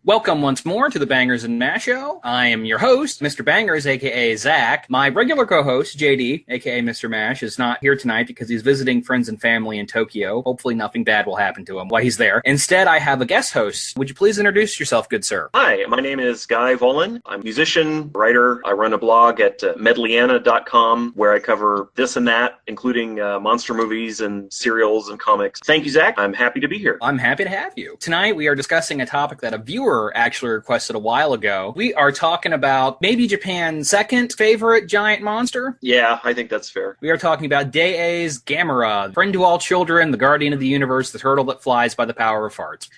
Welcome once more to the Bangers and Mash Show. I am your host, Mr. Bangers, aka Zack. My regular co-host, JD, aka Mr. Mash, is not here tonight because he's visiting friends and family in Tokyo. Hopefully nothing bad will happen to him while he's there. Instead, I have a guest host. Would you please introduce yourself, good sir? Hi, my name is Vollen. I'm a musician, writer. I run a blog at medliana.com where I cover this and that, including monster movies and serials and comics. Thank you, Zack. I'm happy to be here. I'm happy to have you. Tonight, we are discussing a topic that a viewer actually requested a while ago. We are talking about maybe Japan's second favorite giant monster. Yeah, I think that's fair. We are talking about Daiei's Gamera, friend to all children, the guardian of the universe, the turtle that flies by the power of farts.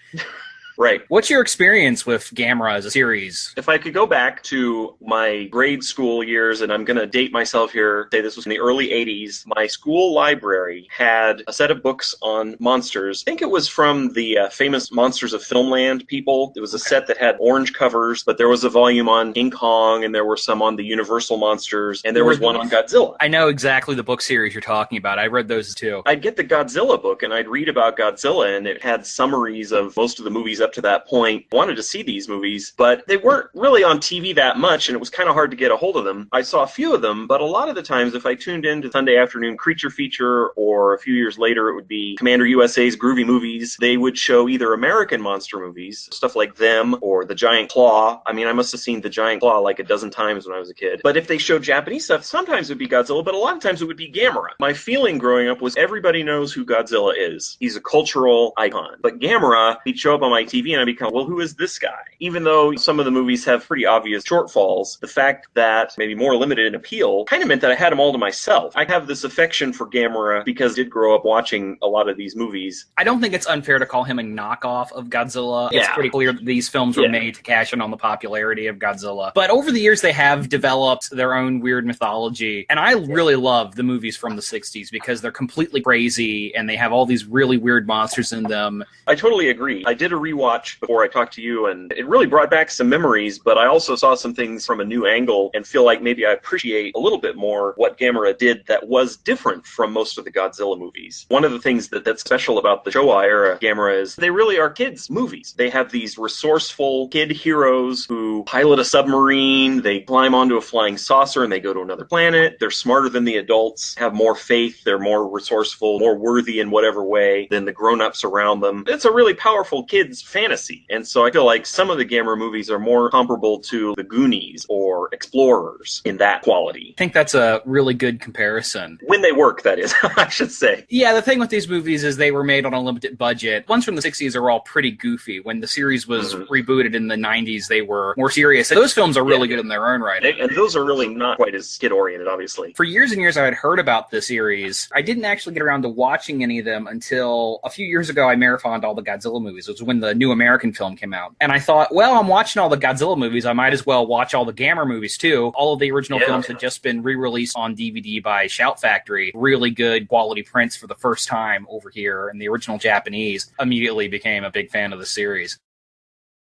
Right. What's your experience with Gamera as a series? If I could go back to my grade school years, and I'm going to date myself here, say this was in the early 80s, my school library had a set of books on monsters. I think it was from the famous Monsters of Filmland people. It was a set that had orange covers, but there was a volume on King Kong, and there were some on the Universal monsters, and there was one on Godzilla. I know exactly the book series you're talking about. I read those too. I'd get the Godzilla book, and I'd read about Godzilla, and it had summaries of most of the movies up to that point. I wanted to see these movies, but they weren't really on TV that much, and it was kind of hard to get a hold of them. I saw a few of them, but a lot of the times, if I tuned into Sunday afternoon Creature Feature, or a few years later, it would be Commander USA's Groovy Movies, they would show either American monster movies, stuff like Them, or The Giant Claw. I mean, I must have seen The Giant Claw like a dozen times when I was a kid. But if they showed Japanese stuff, sometimes it would be Godzilla, but a lot of times it would be Gamera. My feeling growing up was everybody knows who Godzilla is. He's a cultural icon. But Gamera, he'd show up on my TV, and I'd be well, who is this guy? Even though some of the movies have pretty obvious shortfalls, the fact that maybe more limited in appeal kind of meant that I had them all to myself. I have this affection for Gamera because I did grow up watching a lot of these movies. I don't think it's unfair to call him a knockoff of Godzilla. Yeah. It's pretty clear that these films were made to cash in on the popularity of Godzilla. But over the years, they have developed their own weird mythology. And I really love the movies from the 60s because they're completely crazy and they have all these really weird monsters in them. I totally agree. I did a rewatch before I talked to you, and it really brought back some memories, but I also saw some things from a new angle and feel like maybe I appreciate a little bit more what Gamera did that was different from most of the Godzilla movies. One of the things that's special about the Showa era Gamera is they really are kids' movies. They have these resourceful kid heroes who pilot a submarine, they climb onto a flying saucer, and they go to another planet. They're smarter than the adults, have more faith, they're more resourceful, more worthy in whatever way than the grown-ups around them. It's a really powerful kids' fantasy. And so I feel like some of the Gamera movies are more comparable to the Goonies or Explorers in that quality. I think that's a really good comparison. When they work, that is, I should say. Yeah, the thing with these movies is they were made on a limited budget. Ones from the 60s are all pretty goofy. When the series was rebooted in the 90s, they were more serious. Those films are really good in their own right. And those are really not quite as kid-oriented, obviously. For years and years, I had heard about the series. I didn't actually get around to watching any of them until a few years ago. I marathoned all the Godzilla movies. It was when the new American film came out. And I thought, well, I'm watching all the Godzilla movies. I might as well watch all the Gamera movies, too. All of the original films had just been re-released on DVD by Shout Factory. Really good quality prints for the first time over here in the original Japanese. Immediately became a big fan of the series.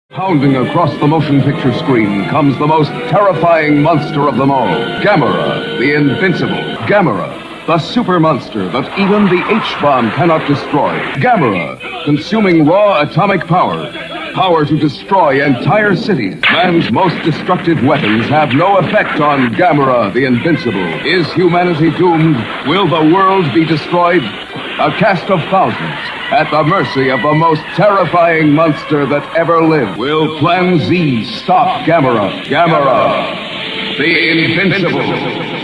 Pounding across the motion picture screen comes the most terrifying monster of them all. Gamera, the invincible. Gamera, the super monster that even the H-bomb cannot destroy. Gamera, consuming raw atomic power. Power to destroy entire cities. Man's most destructive weapons have no effect on Gamera, the invincible. Is humanity doomed? Will the world be destroyed? A cast of thousands at the mercy of the most terrifying monster that ever lived. Will Plan Z stop Gamera? Gamera, the invincible.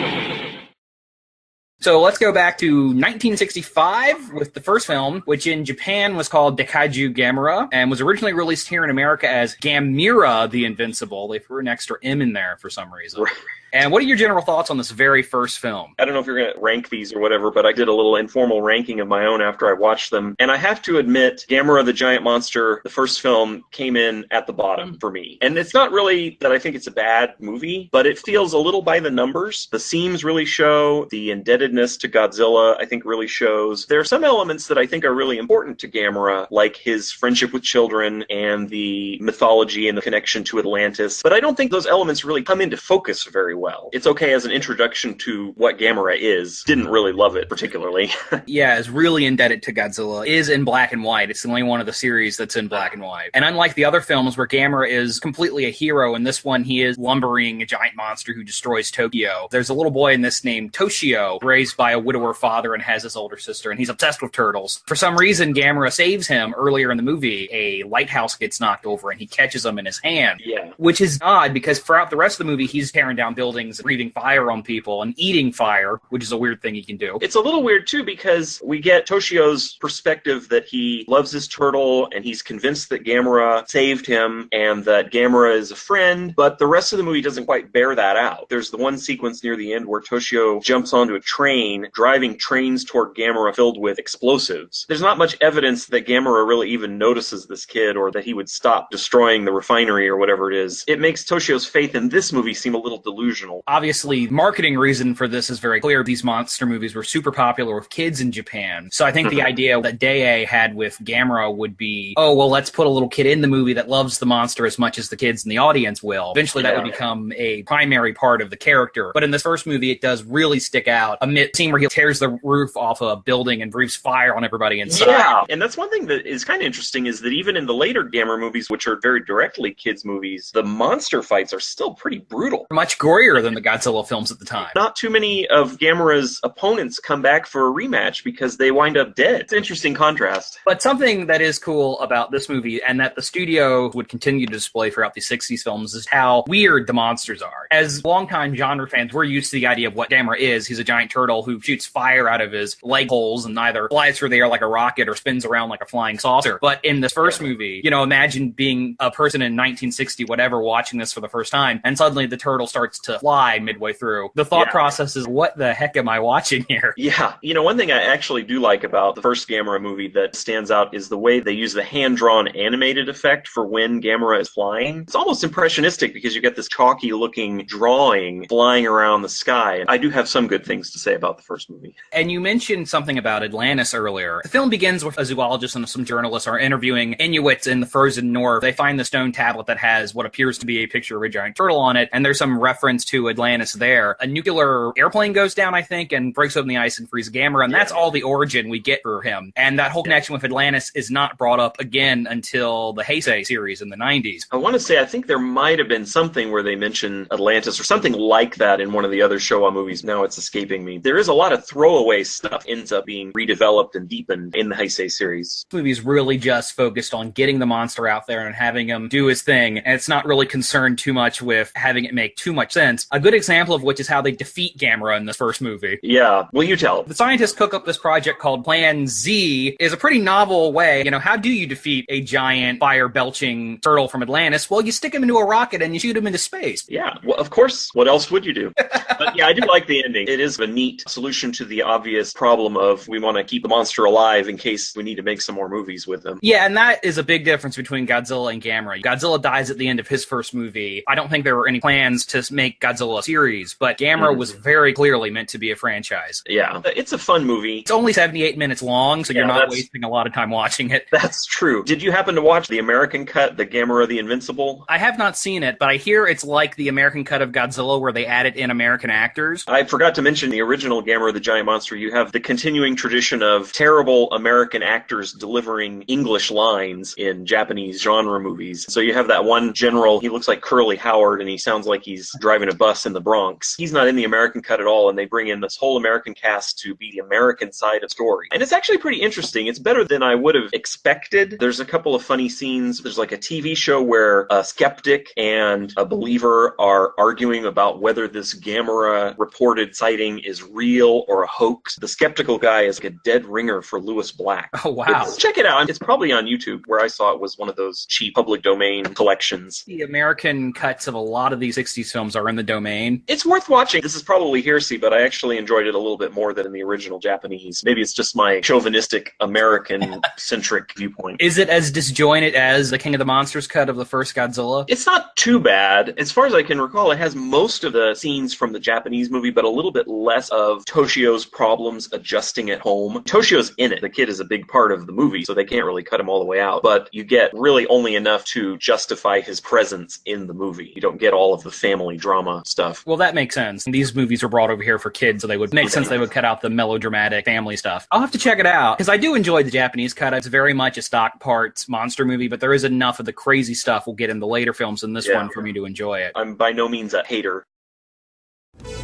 So let's go back to 1965 with the first film, which in Japan was called Daikaiju Gamera and was originally released here in America as Gamera the Invincible. They threw an extra M in there for some reason. And what are your general thoughts on this very first film? I don't know if you're going to rank these or whatever, but I did a little informal ranking of my own after I watched them. And I have to admit, Gamera the Giant Monster, the first film, came in at the bottom for me. And it's not really that I think it's a bad movie, but it feels a little by the numbers. The seams really show. The indebtedness to Godzilla, I think, really shows. There are some elements that I think are really important to Gamera, like his friendship with children and the mythology and the connection to Atlantis. But I don't think those elements really come into focus very well. well. It's okay as an introduction to what Gamera is. Didn't really love it particularly. Yeah, is really indebted to Godzilla. Is in black and white. It's the only one of the series that's in black and white. And unlike the other films where Gamera is completely a hero, in this one he is lumbering a giant monster who destroys Tokyo. There's a little boy in this named Toshio, raised by a widower father and has his older sister, and he's obsessed with turtles. For some reason, Gamera saves him earlier in the movie. A lighthouse gets knocked over and he catches him in his hand. Yeah. Which is odd because throughout the rest of the movie, he's tearing down buildings, breathing fire on people, and eating fire, which is a weird thing he can do. It's a little weird, too, because we get Toshio's perspective that he loves his turtle and he's convinced that Gamera saved him and that Gamera is a friend, but the rest of the movie doesn't quite bear that out. There's the one sequence near the end where Toshio jumps onto a train, driving trains toward Gamera filled with explosives. There's not much evidence that Gamera really even notices this kid or that he would stop destroying the refinery or whatever it is. It makes Toshio's faith in this movie seem a little delusional. Obviously, marketing reason for this is very clear. These monster movies were super popular with kids in Japan. So I think the idea that Daiei had with Gamera would be, oh, well, let's put a little kid in the movie that loves the monster as much as the kids in the audience will. Eventually, that would become a primary part of the character. But in this first movie, it does really stick out. A scene where he tears the roof off a building and breathes fire on everybody inside. Yeah, and that's one thing that is kind of interesting is that even in the later Gamera movies, which are very directly kids movies, the monster fights are still pretty brutal. Much gorier than the Godzilla films at the time. Not too many of Gamera's opponents come back for a rematch because they wind up dead. It's an interesting contrast. But something that is cool about this movie, and that the studio would continue to display throughout the 60s films, is how weird the monsters are. As longtime genre fans, we're used to the idea of what Gamera is. He's a giant turtle who shoots fire out of his leg holes and either flies through the air like a rocket or spins around like a flying saucer. But in this first movie, imagine being a person in 1960, whatever, watching this for the first time, and suddenly the turtle starts to fly midway through. The thought process is, what the heck am I watching here? Yeah. One thing I actually do like about the first Gamera movie that stands out is the way they use the hand-drawn animated effect for when Gamera is flying. It's almost impressionistic because you get this chalky-looking drawing flying around the sky. I do have some good things to say about the first movie. And you mentioned something about Atlantis earlier. The film begins with a zoologist and some journalists are interviewing Inuits in the frozen north. They find the stone tablet that has what appears to be a picture of a giant turtle on it, and there's some reference to Atlantis there. A nuclear airplane goes down, I think, and breaks open the ice and frees Gamera, and that's all the origin we get for him. And that whole connection with Atlantis is not brought up again until the Heisei series in the 90s. I want to say, I think there might have been something where they mention Atlantis or something like that in one of the other Showa movies. Now it's escaping me. There is a lot of throwaway stuff ends up being redeveloped and deepened in the Heisei series. This movie's really just focused on getting the monster out there and having him do his thing, and it's not really concerned too much with having it make too much sense. A good example of which is how they defeat Gamera in this first movie. Yeah, well, you tell. The scientists cook up this project called Plan Z. Is a pretty novel way. How do you defeat a giant fire-belching turtle from Atlantis? Well, you stick him into a rocket and you shoot him into space. Yeah, well, of course. What else would you do? But yeah, I do like the ending. It is a neat solution to the obvious problem of we want to keep the monster alive in case we need to make some more movies with them. Yeah, and that is a big difference between Godzilla and Gamera. Godzilla dies at the end of his first movie. I don't think there were any plans to make Godzilla a series, but Gamera was very clearly meant to be a franchise. Yeah, it's a fun movie. It's only 78 minutes long, so you're not wasting a lot of time watching it. That's true. Did you happen to watch the American cut, the Gamera the Invincible? I have not seen it, but I hear it's like the American cut of Godzilla where they added in American actors. I forgot to mention the original Gamera the Giant Monster. You have the continuing tradition of terrible American actors delivering English lines in Japanese genre movies. So you have that one general, he looks like Curly Howard and he sounds like he's driving a bus in the Bronx. He's not in the American cut at all, and they bring in this whole American cast to be the American side of the story. And it's actually pretty interesting. It's better than I would have expected. There's a couple of funny scenes. There's like a TV show where a skeptic and a believer are arguing about whether this Gamera reported sighting is real or a hoax. The skeptical guy is like a dead ringer for Lewis Black. Oh, wow. Check it out. It's probably on YouTube. Where I saw it was one of those cheap public domain collections. The American cuts of a lot of these 60s films are in the domain. It's worth watching. This is probably heresy, but I actually enjoyed it a little bit more than in the original Japanese. Maybe it's just my chauvinistic American-centric viewpoint. Is it as disjointed as the King of the Monsters cut of the first Godzilla? It's not too bad. As far as I can recall, it has most of the scenes from the Japanese movie, but a little bit less of Toshio's problems adjusting at home. Toshio's in it. The kid is a big part of the movie, so they can't really cut him all the way out. But you get really only enough to justify his presence in the movie. You don't get all of the family drama drama stuff. Well, that makes sense. These movies were brought over here for kids, so they would make sense they would cut out the melodramatic family stuff. I'll have to check it out, because I do enjoy the Japanese cut. It's very much a stock parts monster movie, but there is enough of the crazy stuff we'll get in the later films in this one for me to enjoy it. I'm by no means a hater.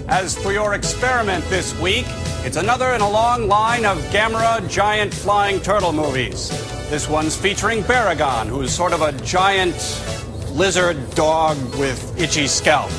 As for your experiment this week, it's another in a long line of Gamera giant flying turtle movies. This one's featuring Barragan, who's sort of a giant lizard dog with itchy scalp.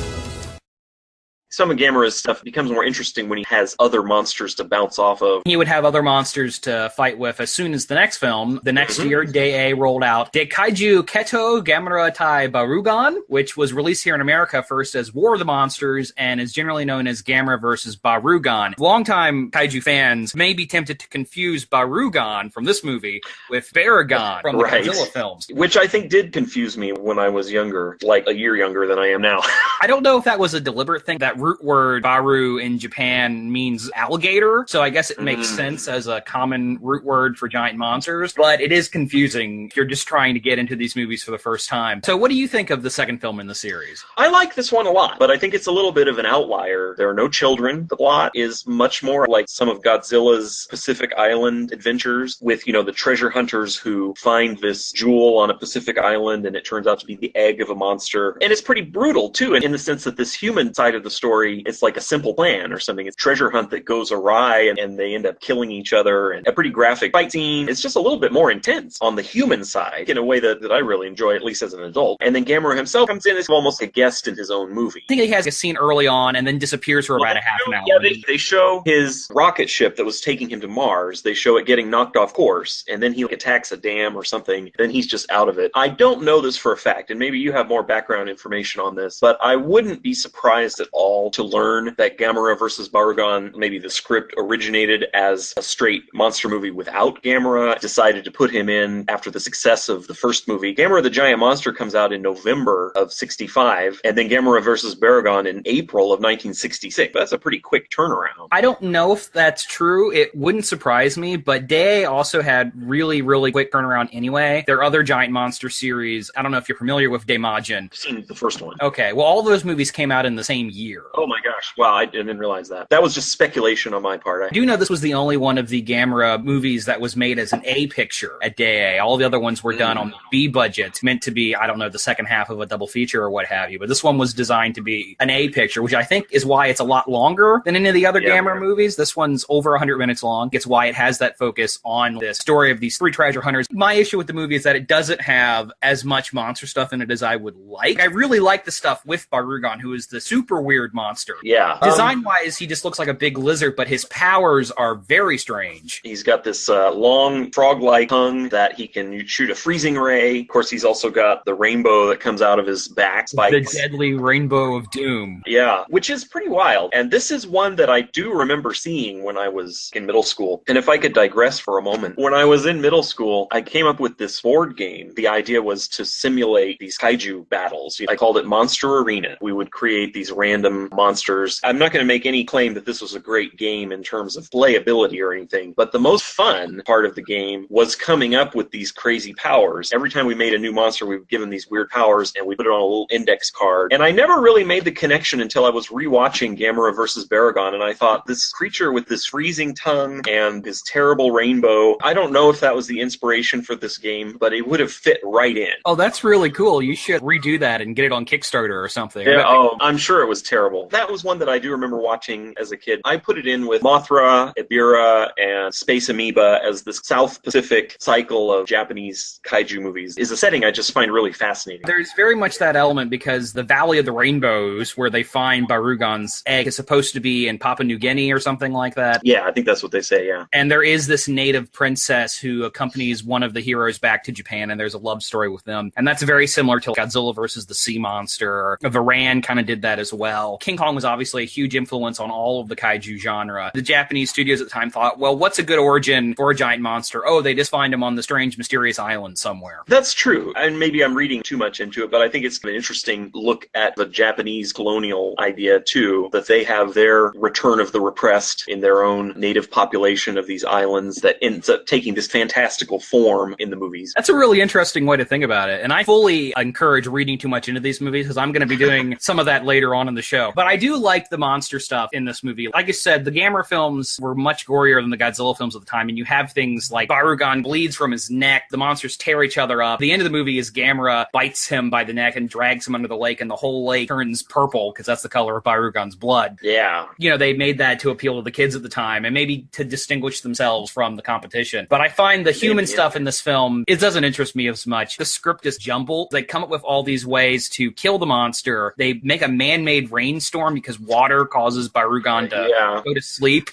Some of Gamera's stuff becomes more interesting when he has other monsters to bounce off of. He would have other monsters to fight with as soon as the next film. The next year, Daiei rolled out daikaiju Keto Gamera Tai Barugon, which was released here in America first as War of the Monsters and is generally known as Gamera vs. Barugon. Longtime kaiju fans may be tempted to confuse Barugon from this movie with Barragan from the Godzilla films. Which I think did confuse me when I was younger, like a year younger than I am now. I don't know if that was a deliberate thing. That root word baru in Japan means alligator, so I guess it makes sense as a common root word for giant monsters, but it is confusing if you're just trying to get into these movies for the first time. So what do you think of the second film in the series? I like this one a lot, but I think it's a little bit of an outlier. There are no children. The plot is much more like some of Godzilla's Pacific Island adventures with, you know, the treasure hunters who find this jewel on a Pacific island and it turns out to be the egg of a monster. And it's pretty brutal, too, in the sense that this human side of the story, it's like a simple plan or something. It's a treasure hunt that goes awry and they end up killing each other, and a pretty graphic fight scene. It's just a little bit more intense on the human side in a way that I really enjoy, at least as an adult. And then Gamera himself comes in as almost a guest in his own movie. I think he has a scene early on and then disappears for about a half an hour. Yeah, they show his rocket ship that was taking him to Mars. They show it getting knocked off course, and then he attacks a dam or something. Then he's just out of it. I don't know this for a fact, and maybe you have more background information on this, but I wouldn't be surprised at all to learn that Gamera vs. Barugon, maybe the script originated as a straight monster movie without Gamera, decided to put him in after the success of the first movie. Gamera the Giant Monster comes out in November of 65, and then Gamera vs. Barragon in April of 1966. That's a pretty quick turnaround. I don't know if that's true. It wouldn't surprise me, but Daiei also had really, really quick turnaround anyway. Their other giant monster series, I don't know if you're familiar with Daimajin. I've seen the first one. Okay, well, all those movies came out in the same year. Oh my gosh. Wow, I didn't realize that. That was just speculation on my part. I do know this was the only one of the Gamera movies that was made as an A picture at Daiei. All the other ones were done on B budget, meant to be, I don't know, the second half of a double feature or what have you. But this one was designed to be an A picture, which I think is why it's a lot longer than any of the other Gamera movies. This one's over 100 minutes long. It's why it has that focus on the story of these three treasure hunters. My issue with the movie is that it doesn't have as much monster stuff in it as I would like. I really like the stuff with Barugon, who is the super weird monster. Yeah. Design-wise, he just looks like a big lizard, but his powers are very strange. He's got this long frog-like tongue that he can shoot a freezing ray. Of course, he's also got the rainbow that comes out of his back. Spikes. The deadly rainbow of doom. Yeah, which is pretty wild. And this is one that I do remember seeing when I was in middle school. And if I could digress for a moment, when I was in middle school, I came up with this board game. The idea was to simulate these kaiju battles. I called it Monster Arena. We would create these random monsters. I'm not going to make any claim that this was a great game in terms of playability or anything, but the most fun part of the game was coming up with these crazy powers. Every time we made a new monster, we would give them these weird powers, and we put it on a little index card. And I never really made the connection until I was rewatching Gamera vs. Barragon, and I thought, this creature with this freezing tongue and this terrible rainbow, I don't know if that was the inspiration for this game, but it would have fit right in. Oh, that's really cool. You should redo that and get it on Kickstarter or something. Yeah, I'm sure it was terrible. That was one that I do remember watching as a kid. I put it in with Mothra, Ibira, and Space Amoeba as the South Pacific cycle of Japanese kaiju movies. Is a setting I just find really fascinating. There's very much that element because the Valley of the Rainbows, where they find Barugon's egg, is supposed to be in Papua New Guinea or something like that. Yeah, I think that's what they say, yeah. And there is this native princess who accompanies one of the heroes back to Japan, and there's a love story with them. And that's very similar to Godzilla versus the Sea Monster. Varan kind of did that as well. King Kong was obviously a huge influence on all of the kaiju genre. The Japanese studios at the time thought, well, what's a good origin for a giant monster? Oh, they just find him on the strange, mysterious island somewhere. That's true. And maybe I'm reading too much into it, but I think it's an interesting look at the Japanese colonial idea, too, that they have their return of the repressed in their own native population of these islands that ends up taking this fantastical form in the movies. That's a really interesting way to think about it. And I fully encourage reading too much into these movies because I'm going to be doing some of that later on in the show. But I do like the monster stuff in this movie. Like I said, the Gamera films were much gorier than the Godzilla films at the time. And you have things like Barugon bleeds from his neck. The monsters tear each other up. The end of the movie is Gamera bites him by the neck and drags him under the lake. And the whole lake turns purple because that's the color of Barugon's blood. Yeah. You know, they made that to appeal to the kids at the time and maybe to distinguish themselves from the competition. But I find the human stuff in this film, it doesn't interest me as much. The script is jumbled. They come up with all these ways to kill the monster. They make a man-made rainstorm because water causes Barugon to go to sleep.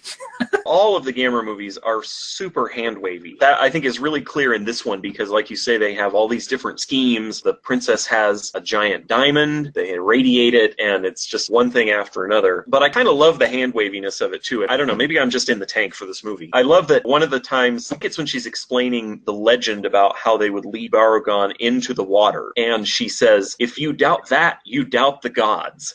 All of the Gamera movies are super hand-wavy. That, I think, is really clear in this one because, like you say, they have all these different schemes. The princess has a giant diamond. They irradiate it, and it's just one thing after another. But I kind of love the hand-waviness of it, too. I don't know, maybe I'm just in the tank for this movie. I love that one of the times, I think it's when she's explaining the legend about how they would lead Barugon into the water, and she says, if you doubt that, you doubt the gods.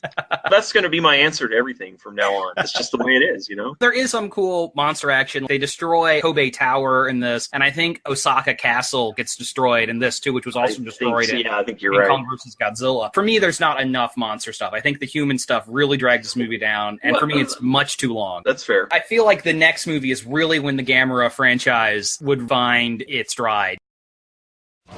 That's going to be my answer to everything from now on. It's just the way it is, you know? There is some cool monster action. They destroy Kobe Tower in this, and I think Osaka Castle gets destroyed in this, too, which was also destroyed in I think you're King right. Kong vs. Godzilla. For me, there's not enough monster stuff. I think the human stuff really drags this movie down, and for me, it's much too long. That's fair. I feel like the next movie is really when the Gamera franchise would find its stride.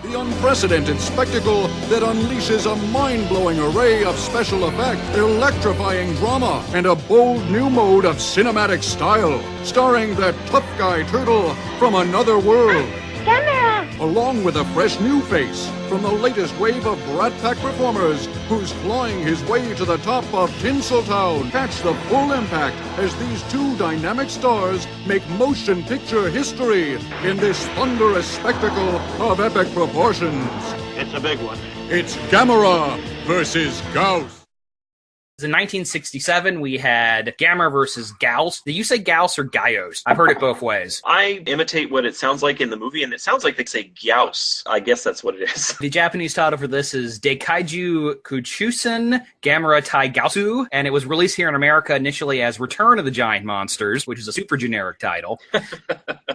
The unprecedented spectacle that unleashes a mind-blowing array of special effect, electrifying drama, and a bold new mode of cinematic style, starring the tough guy turtle from another world. Gamera! Along with a fresh new face from the latest wave of Brat Pack performers who's clawing his way to the top of Tinseltown. Catch the full impact as these two dynamic stars make motion picture history in this thunderous spectacle of epic proportions. It's a big one. It's Gamera versus Gyaos. In 1967, we had Gamera versus Gyaos. Do you say Gyaos or Gyaos? I've heard it both ways. I imitate what it sounds like in the movie, and it sounds like they say Gyaos. I guess that's what it is. The Japanese title for this is Daikaiju Kuchusen Gamera Tai Gyaosu, and it was released here in America initially as Return of the Giant Monsters, which is a super generic title.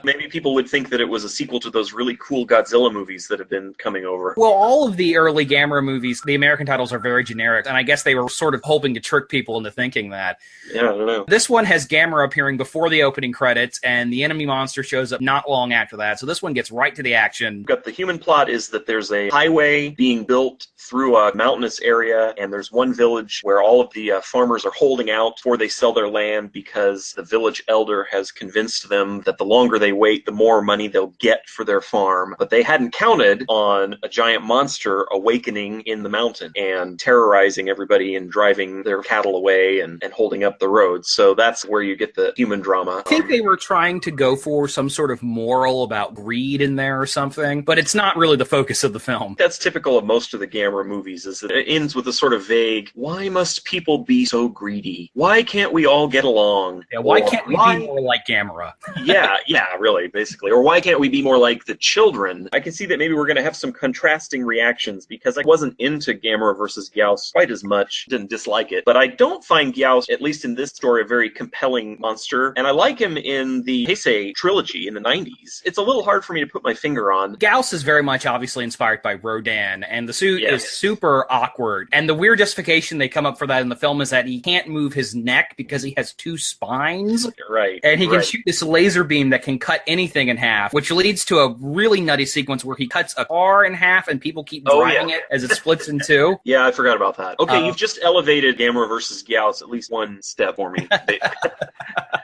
Maybe people would think that it was a sequel to those really cool Godzilla movies that have been coming over. Well, all of the early Gamera movies, the American titles are very generic, and I guess they were sort of hoping to trick people into thinking that. Yeah, I don't know. This one has Gamera appearing before the opening credits, and the enemy monster shows up not long after that, so this one gets right to the action. Got the human plot is that there's a highway being built through a mountainous area, and there's one village where all of the farmers are holding out before they sell their land because the village elder has convinced them that the longer they wait, the more money they'll get for their farm. But they hadn't counted on a giant monster awakening in the mountain and terrorizing everybody and driving their cattle away and holding up the roads. So that's where you get the human drama. I think they were trying to go for some sort of moral about greed in there or something, but it's not really the focus of the film. That's typical of most of the Gamera movies, is that it ends with a sort of vague, why must people be so greedy? Why can't we all get along? Yeah, why can't we be more like Gamera? yeah, really, basically. Or why can't we be more like the children? I can see that maybe we're going to have some contrasting reactions because I wasn't into Gamera versus Gyaos quite as much, didn't dislike it. But I don't find Gyaos, at least in this story, a very compelling monster. And I like him in the Heisei trilogy in the 90s. It's a little hard for me to put my finger on. Gyaos is very much obviously inspired by Rodan, and the suit is super awkward. And the weird justification they come up for that in the film is that he can't move his neck because he has two spines. Right. And he can shoot this laser beam that can cut anything in half, which leads to a really nutty sequence where he cuts a car in half and people keep driving it as it splits in two. Yeah, I forgot about that. Okay, you've just elevated Gamera versus Gyaos at least one step for me.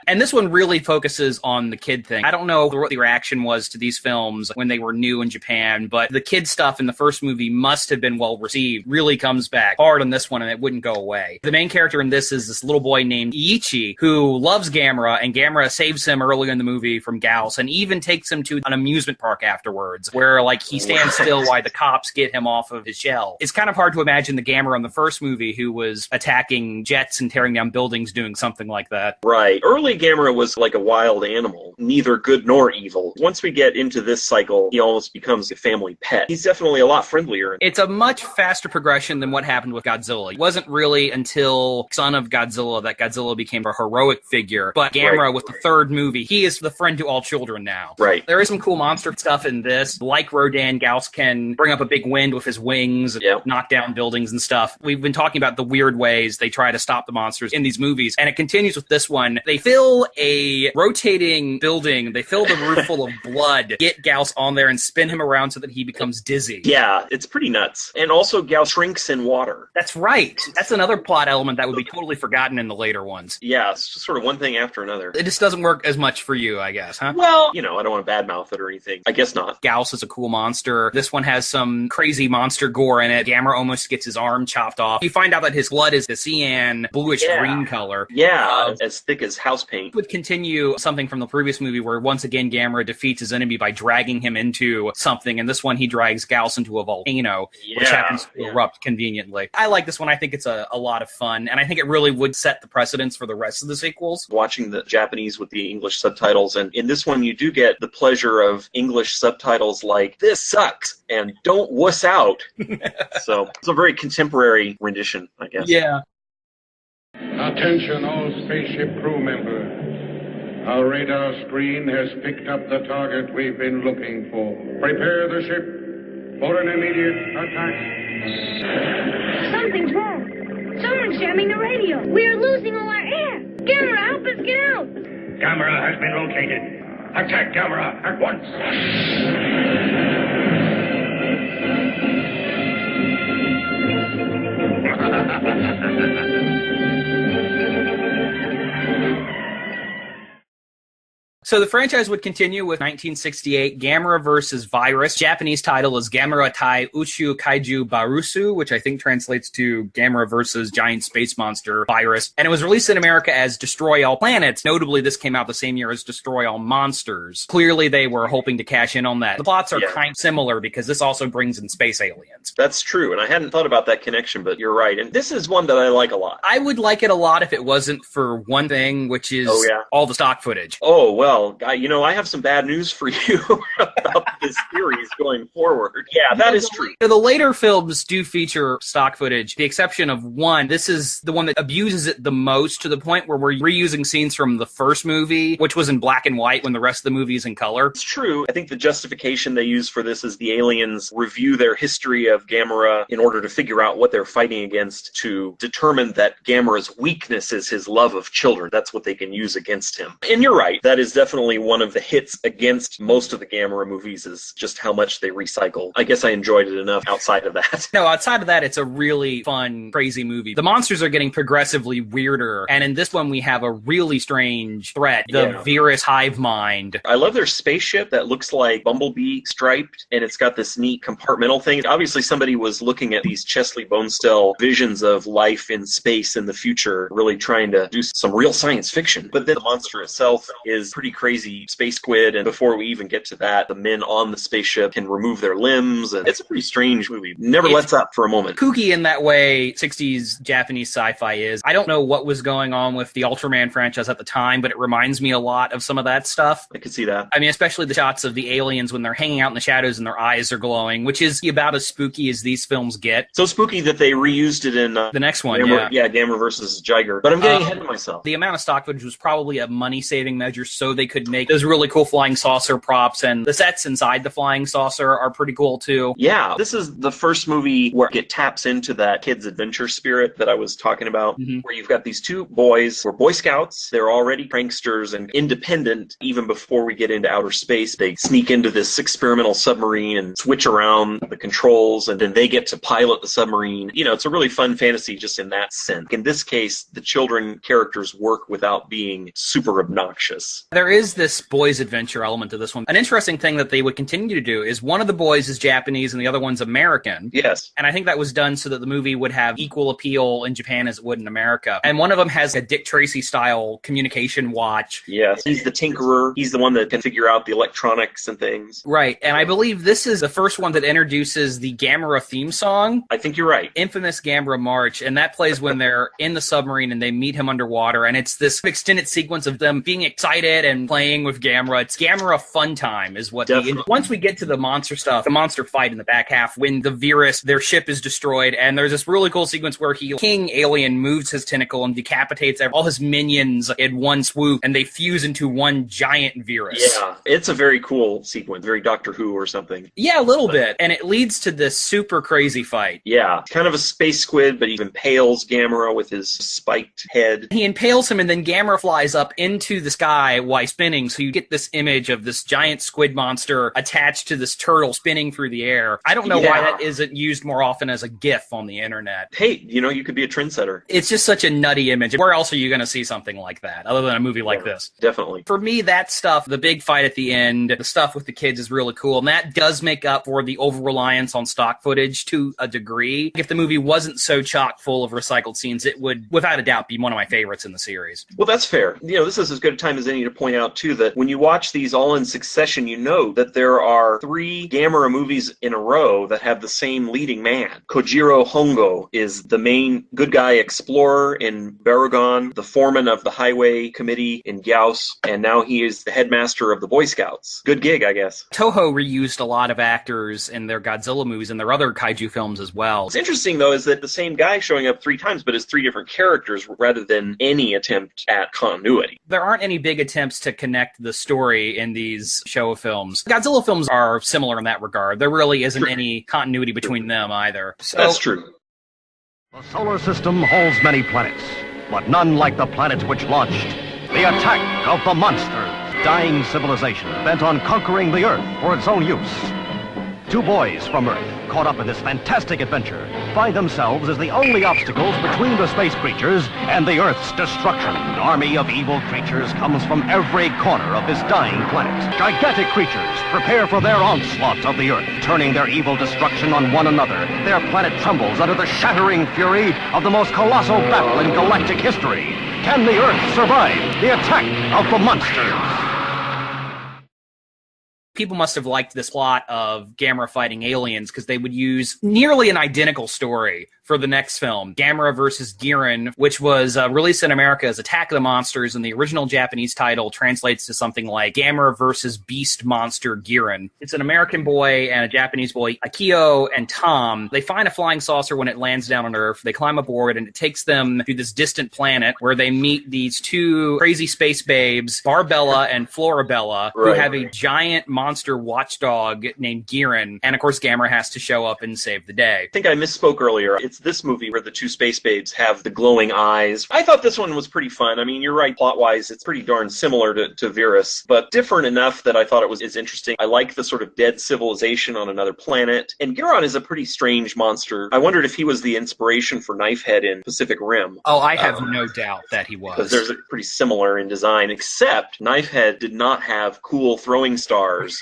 And this one really focuses on the kid thing. I don't know what the reaction was to these films when they were new in Japan, but the kid stuff in the first movie must have been well received. Really comes back hard on this one, and it wouldn't go away. The main character in this is this little boy named Ichi, who loves Gamera, and Gamera saves him early in the movie from Gyaos, and even takes him to an amusement park afterwards, where like he stands still while the cops get him off of his shell. It's kind of hard to imagine the Gamera in the first movie who was attacked attacking jets and tearing down buildings, doing something like that. Right. Early Gamera was like a wild animal, neither good nor evil. Once we get into this cycle, he almost becomes a family pet. He's definitely a lot friendlier. It's a much faster progression than what happened with Godzilla. It wasn't really until Son of Godzilla that Godzilla became a heroic figure. But Gamera, with the third movie, he is the friend to all children now. Right. There is some cool monster stuff in this. Like Rodan, Gyaos can bring up a big wind with his wings, knock down buildings and stuff. We've been talking about the weird ways they try to stop the monsters in these movies, and it continues with this one. They fill a rotating building, they fill the roof full of blood, get Gyaos on there and spin him around so that he becomes dizzy. Yeah, it's pretty nuts. And also Gyaos shrinks in water. That's right. That's another plot element that would be totally forgotten in the later ones. Yeah, it's just sort of one thing after another. It just doesn't work as much for you, I guess, huh? Well, I don't want to badmouth it or anything. I guess not. Gyaos is a cool monster. This one has some crazy monster gore in it. Gamera almost gets his arm chopped off. You find out that his blood is the cyan, bluish-green color. Yeah, as thick as house paint. Would continue something from the previous movie where once again Gamera defeats his enemy by dragging him into something, and this one he drags Gyaos into a volcano, which happens to erupt conveniently. I like this one. I think it's a lot of fun, and I think it really would set the precedence for the rest of the sequels. Watching the Japanese with the English subtitles, and in this one you do get the pleasure of English subtitles like, "This sucks," and "Don't wuss out." So it's a very contemporary rendition, I guess. Yeah. Attention all spaceship crew members. Our radar screen has picked up the target we've been looking for. Prepare the ship for an immediate attack. Something's wrong. Someone's jamming the radio. We are losing all our air. Gamera, help us get out. Gamera has been located. Attack Gamera at once. So the franchise would continue with 1968, Gamera versus Viras. Japanese title is Gamera Tai Uchu Kaiju Barusu, which I think translates to Gamera versus Giant Space Monster Viras. And it was released in America as Destroy All Planets. Notably, this came out the same year as Destroy All Monsters. Clearly, they were hoping to cash in on that. The plots are kind of similar because this also brings in space aliens. That's true, and I hadn't thought about that connection, but you're right. And this is one that I like a lot. I would like it a lot if it wasn't for one thing, which is all the stock footage. Oh, well, I have some bad news for you about this series going forward. Yeah, that is true. The later films do feature stock footage, the exception of one. This is the one that abuses it the most, to the point where we're reusing scenes from the first movie, which was in black and white when the rest of the movie is in color. It's true. I think the justification they use for this is the aliens review their history of Gamera in order to figure out what they're fighting against, to determine that Gamera's weakness is his love of children. That's what they can use against him. And you're right. That is definitely one of the hits against most of the Gamera movies, is just how much they recycle. I guess I enjoyed it enough outside of that. No, outside of that, it's a really fun, crazy movie. The monsters are getting progressively weirder, and in this one we have a really strange threat, the Viras hive mind. I love their spaceship that looks like Bumblebee striped, and it's got this neat compartmental thing. Obviously somebody was looking at these Chesley Bonestell visions of life in space in the future, really trying to do some real science fiction. But then the monster itself is pretty crazy space squid, and before we even get to that, the men on the spaceship can remove their limbs, and it's a pretty strange movie. Never lets up for a moment. Kooky in that way 60s Japanese sci-fi is. I don't know what was going on with the Ultraman franchise at the time, but it reminds me a lot of some of that stuff. I could see that. I mean, especially the shots of the aliens when they're hanging out in the shadows and their eyes are glowing, which is about as spooky as these films get. So spooky that they reused it in the next one, Gamera versus Jiger. But I'm getting ahead of myself. The amount of stock footage was probably a money-saving measure, so they could make those really cool flying saucer props, and the sets inside the flying saucer are pretty cool too. Yeah, this is the first movie where it taps into that kid's adventure spirit that I was talking about, where you've got these two boys who are Boy Scouts. They're already pranksters and independent even before we get into outer space. They sneak into this experimental submarine and switch around the controls, and then they get to pilot the submarine. It's a really fun fantasy just in that sense. In this case, the children characters work without being super obnoxious. There is this boys' adventure element to this one. An interesting thing that they would would continue to do is one of the boys is Japanese and the other one's American. Yes. And I think that was done so that the movie would have equal appeal in Japan as it would in America. And one of them has a Dick Tracy-style communication watch. Yes. He's the tinkerer. He's the one that can figure out the electronics and things. Right. And I believe this is the first one that introduces the Gamera theme song. I think you're right. Infamous Gamera March. And that plays when they're in the submarine and they meet him underwater. And it's this extended sequence of them being excited and playing with Gamera. It's Gamera fun time is what once we get to the monster stuff, the monster fight in the back half, when the Viras, their ship is destroyed, and there's this really cool sequence where King Alien moves his tentacle and decapitates all his minions in one swoop, and they fuse into one giant Viras. Yeah, it's a very cool sequence, very Doctor Who or something. Yeah, a little bit, and it leads to this super crazy fight. Yeah, kind of a space squid, but he impales Gamera with his spiked head. He impales him, and then Gamera flies up into the sky while spinning, so you get this image of this giant squid monster attached to this turtle spinning through the air. I don't know why that isn't used more often as a GIF on the internet. Hey, you could be a trendsetter. It's just such a nutty image. Where else are you going to see something like that, other than a movie like this? Definitely. For me, that stuff, the big fight at the end, the stuff with the kids is really cool, and that does make up for the over-reliance on stock footage to a degree. If the movie wasn't so chock full of recycled scenes, it would, without a doubt, be one of my favorites in the series. Well, that's fair. This is as good a time as any to point out, too, that when you watch these all in succession, you know that there are 3 Gamera movies in a row that have the same leading man. Kojiro Hongo is the main good guy explorer in Barugon, the foreman of the highway committee in Gyaos, and now he is the headmaster of the Boy Scouts. Good gig, I guess. Toho reused a lot of actors in their Godzilla movies and their other kaiju films as well. What's interesting, though, is that the same guy showing up 3 times, but as 3 different characters rather than any attempt at continuity. There aren't any big attempts to connect the story in these Showa films. Godzilla films are similar in that regard. There really isn't any continuity between them either. So, that's true. The solar system holds many planets, but none like the planets which launched the attack of the monsters, dying civilization bent on conquering the Earth for its own use. 2 boys from Earth, caught up in this fantastic adventure, find themselves as the only obstacles between the space creatures and the Earth's destruction. An army of evil creatures comes from every corner of this dying planet. Gigantic creatures prepare for their onslaught of the Earth, turning their evil destruction on one another. Their planet trembles under the shattering fury of the most colossal battle in galactic history. Can the Earth survive the attack of the monsters? People must have liked this plot of Gamera fighting aliens because they would use nearly an identical story for the next film, Gamera versus Gearin, which was released in America as Attack of the Monsters, and the original Japanese title translates to something like Gamera versus Beast Monster Gearin. It's an American boy and a Japanese boy, Akio and Tom. They find a flying saucer when it lands down on Earth. They climb aboard, and it takes them to this distant planet where they meet these 2 crazy space babes, Barbella and Florabella, who have a giant monster watchdog named Gearin, and of course Gamera has to show up and save the day. I think I misspoke earlier. It's this movie where the 2 space babes have the glowing eyes. I thought this one was pretty fun. I mean, you're right, plot-wise, it's pretty darn similar to Viras, but different enough that I thought it was interesting. I like the sort of dead civilization on another planet, and Gyarin is a pretty strange monster. I wondered if he was the inspiration for Knifehead in Pacific Rim. Oh, I have no doubt that he was. Because there's a pretty similar in design, except Knifehead did not have cool throwing stars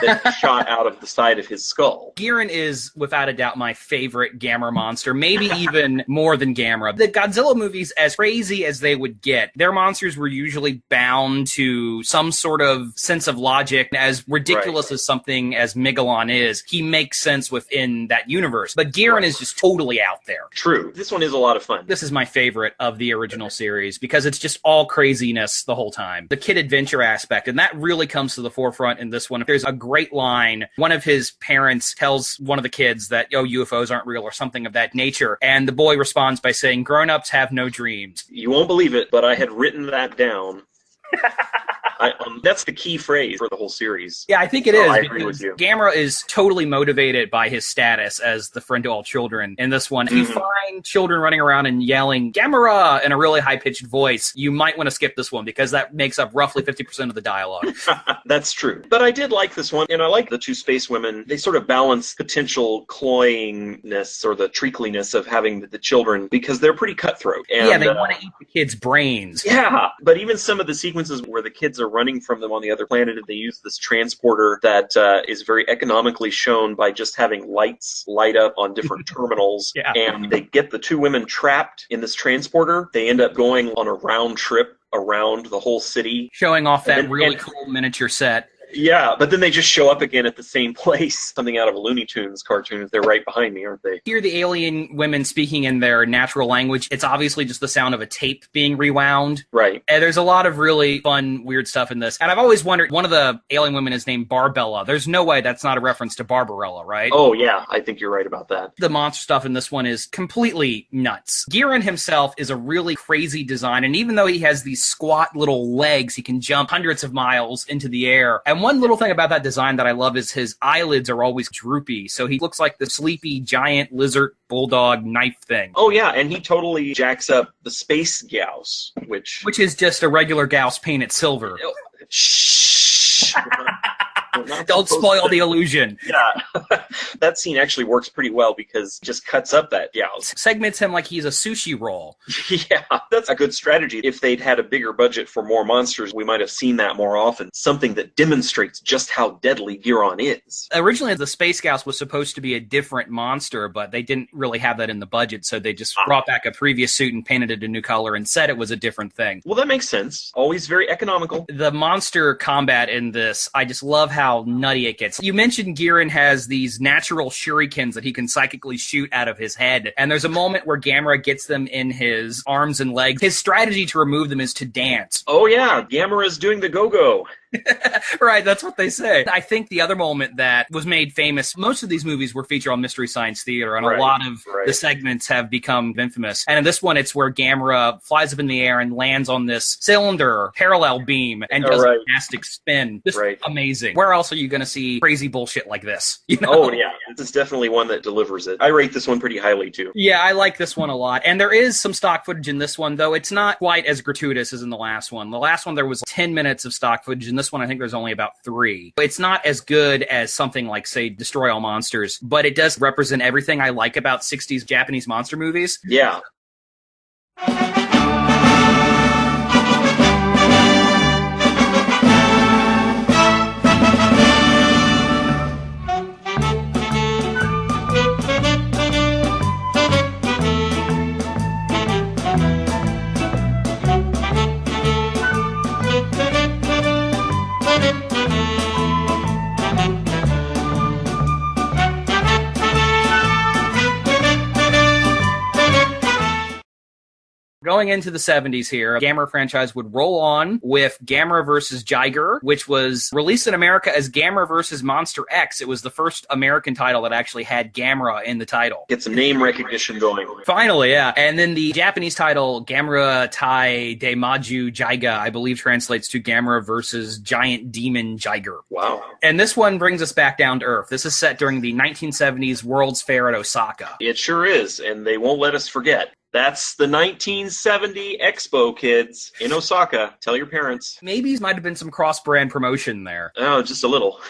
that shot out of the side of his skull. Gearin is, without a doubt, my favorite Gamera monster, maybe even more than Gamera. The Godzilla movies, as crazy as they would get, their monsters were usually bound to some sort of sense of logic. As ridiculous as something as Megalon is, he makes sense within that universe. But Gearin is just totally out there. True. This one is a lot of fun. This is my favorite of the original series because it's just all craziness the whole time. The kid adventure aspect, and that really comes to the forefront in this one. There's a great line. One of his parents tells one of the kids that, UFOs aren't real or something of that nature. And the boy responds by saying, grown-ups have no dreams. You won't believe it, but I had written that down. That's the key phrase for the whole series. Yeah, I think it is. I agree with you. Gamera is totally motivated by his status as the friend to all children in this one. If you find children running around and yelling Gamera in a really high-pitched voice, you might want to skip this one because that makes up roughly 50% of the dialogue. That's true. But I did like this one, and I like the 2 space women. They sort of balance potential cloyingness or the treacliness of having the children because they're pretty cutthroat. And, yeah, they want to eat the kids' brains. Yeah, but even some of the sequences where the kids are they're running from them on the other planet, and they use this transporter that is very economically shown by just having lights light up on different terminals. Yeah. And they get the two women trapped in this transporter. They end up going on a round trip around the whole city. Showing off that really cool miniature set. Yeah, but then they just show up again at the same place. Something out of a Looney Tunes cartoon. They're right behind me, aren't they? Hear the alien women speaking in their natural language. It's obviously just the sound of a tape being rewound. Right. And there's a lot of really fun, weird stuff in this. And I've always wondered, one of the alien women is named Barbella. There's no way that's not a reference to Barbarella, right? Oh, yeah. I think you're right about that. The monster stuff in this one is completely nuts. Gearin himself is a really crazy design. And even though he has these squat little legs, he can jump hundreds of miles into the air. And one little thing about that design that I love is his eyelids are always droopy. So he looks like the sleepy giant lizard bulldog knife thing. Oh, yeah. And he totally jacks up the space Gyaos, which is just a regular Gyaos painted silver. Shh. Don't spoil the illusion. Yeah. That scene actually works pretty well because it just cuts up that Gyaos. Segments him like he's a sushi roll. Yeah, that's a good strategy. If they'd had a bigger budget for more monsters, we might have seen that more often. Something that demonstrates just how deadly Guiron is. Originally, the Space Gyaos was supposed to be a different monster, but they didn't really have that in the budget, so they just brought back a previous suit and painted it a new color and said it was a different thing. Well, that makes sense. Always very economical. The monster combat in this, I just love how nutty it gets. You mentioned Gearin has these natural shurikens that he can psychically shoot out of his head, and there's a moment where Gamera gets them in his arms and legs. His strategy to remove them is to dance. Oh yeah, Gamera's doing the go-go. Right, that's what they say. I think the other moment that was made famous, most of these movies were featured on Mystery Science Theater, and a lot of the segments have become infamous. And in this one, it's where Gamera flies up in the air and lands on this cylinder parallel beam and does a gymnastic spin. Just amazing. Where else are you going to see crazy bullshit like this? You know? Oh, yeah. This is definitely one that delivers it. I rate this one pretty highly, too. Yeah, I like this one a lot. And there is some stock footage in this one, though it's not quite as gratuitous as in the last one. The last one, there was 10 minutes of stock footage. In this one, I think there's only about 3. It's not as good as something like, say, Destroy All Monsters, but it does represent everything I like about 60s Japanese monster movies. Yeah. Going into the 70s here, Gamera franchise would roll on with Gamera vs. Jiger, which was released in America as Gamera vs. Monster X. It was the first American title that actually had Gamera in the title. Get some name recognition going. Finally, yeah. And then the Japanese title, Gamera Tai Daimaju Jiga, I believe translates to Gamera vs. Giant Demon Jiger. Wow. And this one brings us back down to Earth. This is set during the 1970s World's Fair at Osaka. It sure is, and they won't let us forget. That's the 1970 Expo, kids, in Osaka. Tell your parents. Maybe it might have been some cross-brand promotion there. Oh, just a little.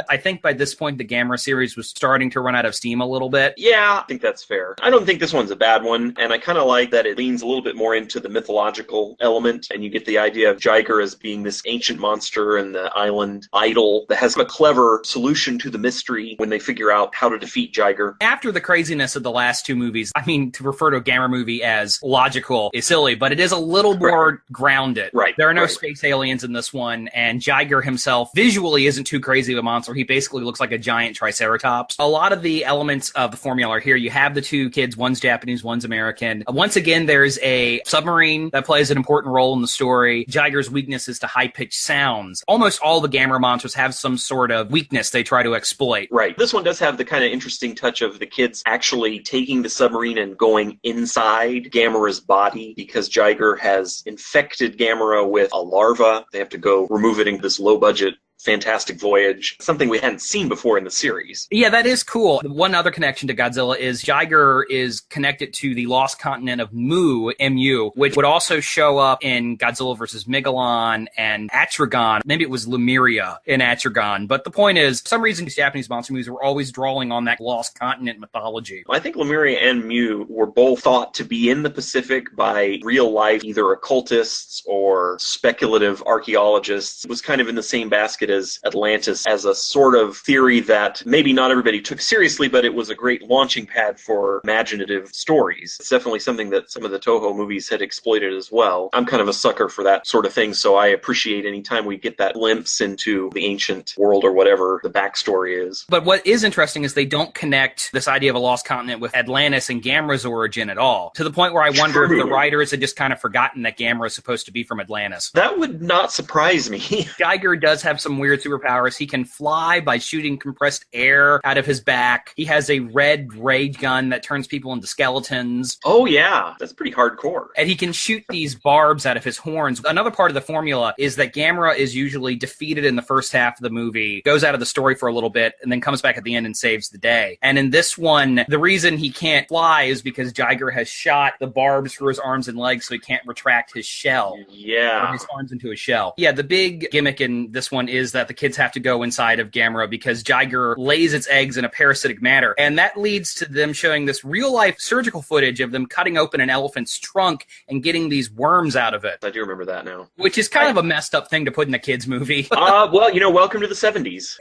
I think by this point, the Gamera series was starting to run out of steam a little bit. Yeah, I think that's fair. I don't think this one's a bad one, and I kind of like that it leans a little bit more into the mythological element, and you get the idea of Jiger as being this ancient monster and the island idol that has a clever solution to the mystery when they figure out how to defeat Jiger. After the craziness of the last 2 movies, I mean, to refer to a Gamera movie as logical is silly, but it is a little more grounded. Right. There are no space aliens in this one, and Jiger himself visually isn't too crazy of a monster. He basically looks like a giant triceratops. A lot of the elements of the formula are here. You have the 2 kids, one's Japanese, one's American. Once again, there's a submarine that plays an important role in the story. Jiger's weakness is to high-pitched sounds. Almost all the Gamera monsters have some sort of weakness they try to exploit. Right. This one does have the kind of interesting touch of the kids actually taking the submarine and going inside Gamera's body because Jiger has infected Gamera with a larva. They have to go remove it in this low-budget fantastic voyage, something we hadn't seen before in the series. Yeah, that is cool. One other connection to Godzilla is Jiger is connected to the lost continent of Mu, M-U, which would also show up in Godzilla vs. Megalon and Atragon. Maybe it was Lemuria in Atragon. But the point is, for some reason, these Japanese monster movies were always drawing on that lost continent mythology. I think Lemuria and Mu were both thought to be in the Pacific by real-life, either occultists or speculative archaeologists. It was kind of in the same basket as Atlantis, as a sort of theory that maybe not everybody took seriously, but it was a great launching pad for imaginative stories. It's definitely something that some of the Toho movies had exploited as well. I'm kind of a sucker for that sort of thing, so I appreciate any time we get that glimpse into the ancient world or whatever the backstory is. But what is interesting is they don't connect this idea of a lost continent with Atlantis and Gamera's origin at all, to the point where I wonder if the writers had just kind of forgotten that Gamera is supposed to be from Atlantis. That would not surprise me. Jiger does have some weird superpowers. He can fly by shooting compressed air out of his back. He has a red ray gun that turns people into skeletons. Oh yeah, that's pretty hardcore. And he can shoot these barbs out of his horns. Another part of the formula is that Gamera is usually defeated in the first half of the movie, goes out of the story for a little bit, and then comes back at the end and saves the day. And in this one, the reason he can't fly is because Jiger has shot the barbs through his arms and legs so he can't retract his shell. Yeah. Or his arms into a shell. Yeah, the big gimmick in this one is that the kids have to go inside of Gamera because Jiger lays its eggs in a parasitic matter. And that leads to them showing this real-life surgical footage of them cutting open an elephant's trunk and getting these worms out of it. I do remember that now. Which is kind of a messed up thing to put in a kid's movie. Well, welcome to the 70s.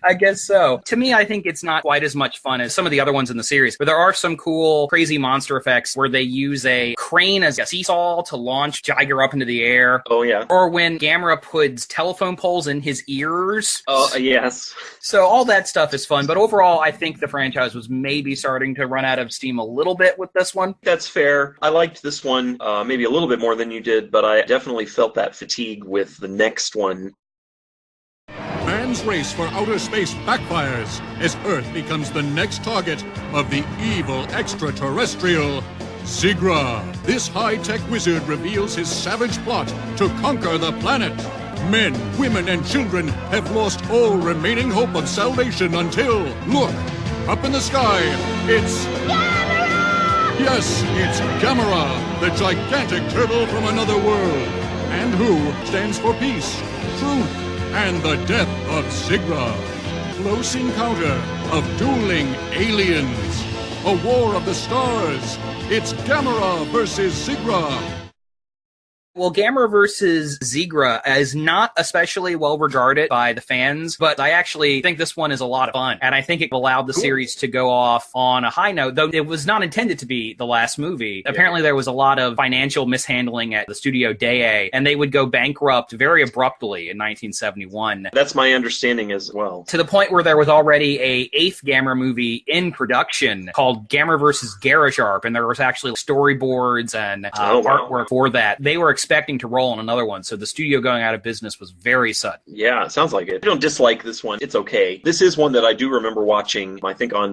I guess so. To me, I think it's not quite as much fun as some of the other ones in the series, but there are some cool, crazy monster effects where they use a crane as a seesaw to launch Jiger up into the air. Oh, yeah. Or when Gamera puts telephone poles in his ears. Oh, yes. So all that stuff is fun, but overall, I think the franchise was maybe starting to run out of steam a little bit with this one. That's fair. I liked this one maybe a little bit more than you did, but I definitely felt that fatigue with the next one. Man's race for outer space backfires as Earth becomes the next target of the evil extraterrestrial Zigra. This high-tech wizard reveals his savage plot to conquer the planet. Men, women, and children have lost all remaining hope of salvation until, look, up in the sky, it's... Gamera! Yes, it's Gamera, the gigantic turtle from another world. And who stands for peace, truth, and the death of Zigra. Close encounter of dueling aliens. A war of the stars. It's Gamera versus Zigra. Well, Gamera vs. Zigra is not especially well regarded by the fans, but I actually think this one is a lot of fun. And I think it allowed the series to go off on a high note, though it was not intended to be the last movie. Yeah. Apparently there was a lot of financial mishandling at the studio Daiei, and they would go bankrupt very abruptly in 1971. That's my understanding as well. To the point where there was already a 8th Gamera movie in production called Gamera vs. Garasharp, and there was actually storyboards and artwork for that. They were expecting to roll on another one, so the studio going out of business was very sudden. Yeah, it sounds like it. I don't dislike this one. It's okay. This is one that I do remember watching, I think, on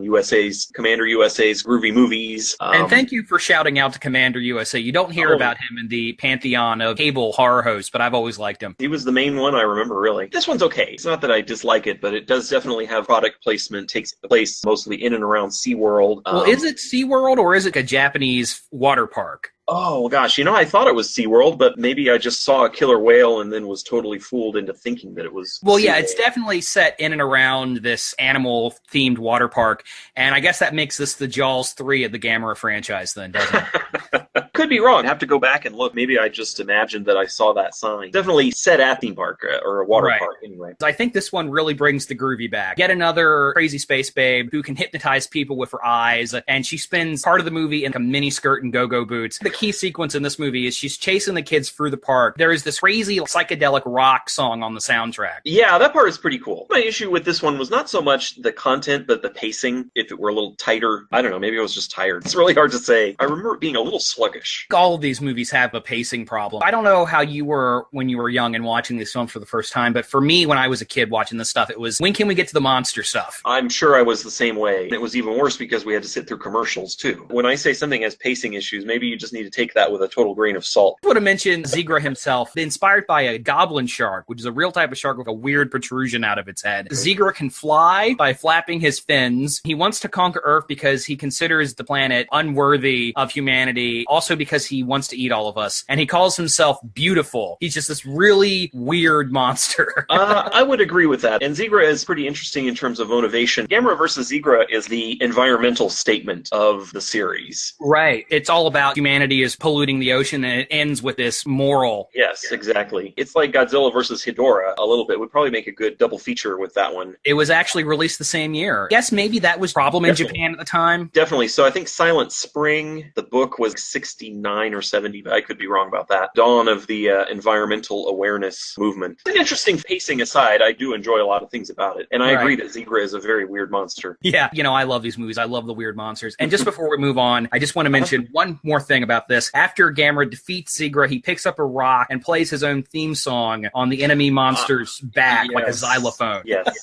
Commander USA's Groovy Movies. And thank you for shouting out to Commander USA. You don't hear about him in the pantheon of cable horror hosts, but I've always liked him. He was the main one I remember, really. This one's okay. It's not that I dislike it, but it does definitely have product placement. Takes place mostly in and around SeaWorld. Well, is it SeaWorld or is it a Japanese water park? Oh, gosh, I thought it was SeaWorld, but maybe I just saw a killer whale and then was totally fooled into thinking that it was Well, SeaWorld. Yeah, it's definitely set in and around this animal-themed water park, and I guess that makes this the Jaws 3 of the Gamera franchise then, doesn't it? Could be wrong. I have to go back and look. Maybe I just imagined that I saw that sign. Definitely set at theme park or a water park anyway. I think this one really brings the groovy back. Get another crazy space babe who can hypnotize people with her eyes, and she spends part of the movie in a mini skirt and go-go boots. The key sequence in this movie is she's chasing the kids through the park. There is this crazy psychedelic rock song on the soundtrack. Yeah, that part is pretty cool. My issue with this one was not so much the content, but the pacing. If it were a little tighter, I don't know, maybe I was just tired. It's really hard to say. I remember it being a little sluggish. sluggish. All of these movies have a pacing problem. I don't know how you were when you were young and watching these films for the first time, but for me, when I was a kid watching this stuff, it was, when can we get to the monster stuff? I'm sure I was the same way. It was even worse because we had to sit through commercials, too. When I say something has pacing issues, maybe you just need to take that with a total grain of salt. I would have mentioned Zigra himself, inspired by a goblin shark, which is a real type of shark with a weird protrusion out of its head. Zigra can fly by flapping his fins. He wants to conquer Earth because he considers the planet unworthy of humanity, also because he wants to eat all of us, and he calls himself beautiful. He's just this really weird monster. I would agree with that. And Zigra is pretty interesting in terms of motivation. Gamera versus Zigra is the environmental statement of the series. Right. It's all about humanity is polluting the ocean, and it ends with this moral. Yes, exactly. It's like Godzilla versus Hedorah a little bit. Would probably make a good double feature with that one. It was actually released the same year. I guess maybe that was a problem in Japan at the time. Definitely. So I think Silent Spring, the book was 69 or 70, but I could be wrong about that. Dawn of the environmental awareness movement. An interesting pacing aside, I do enjoy a lot of things about it. And I agree that Zigra is a very weird monster. Yeah, you know, I love these movies. I love the weird monsters. And just before we move on, I just want to mention one more thing about this. After Gamera defeats Zigra, he picks up a rock and plays his own theme song on the enemy monster's back, like a xylophone. Yes.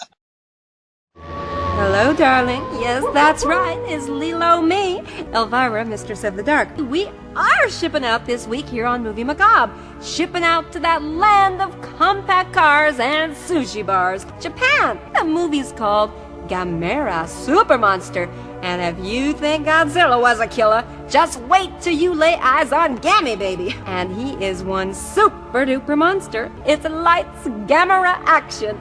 Hello, darling. Yes, that's right. It's Lilo me, Elvira, Mistress of the Dark. We are shipping out this week here on Movie Macabre. Shipping out to that land of compact cars and sushi bars, Japan. The movie's called Gamera Super Monster. And if you think Godzilla was a killer, just wait till you lay eyes on Gammy Baby. And he is one super duper monster. It's lights Gamera action.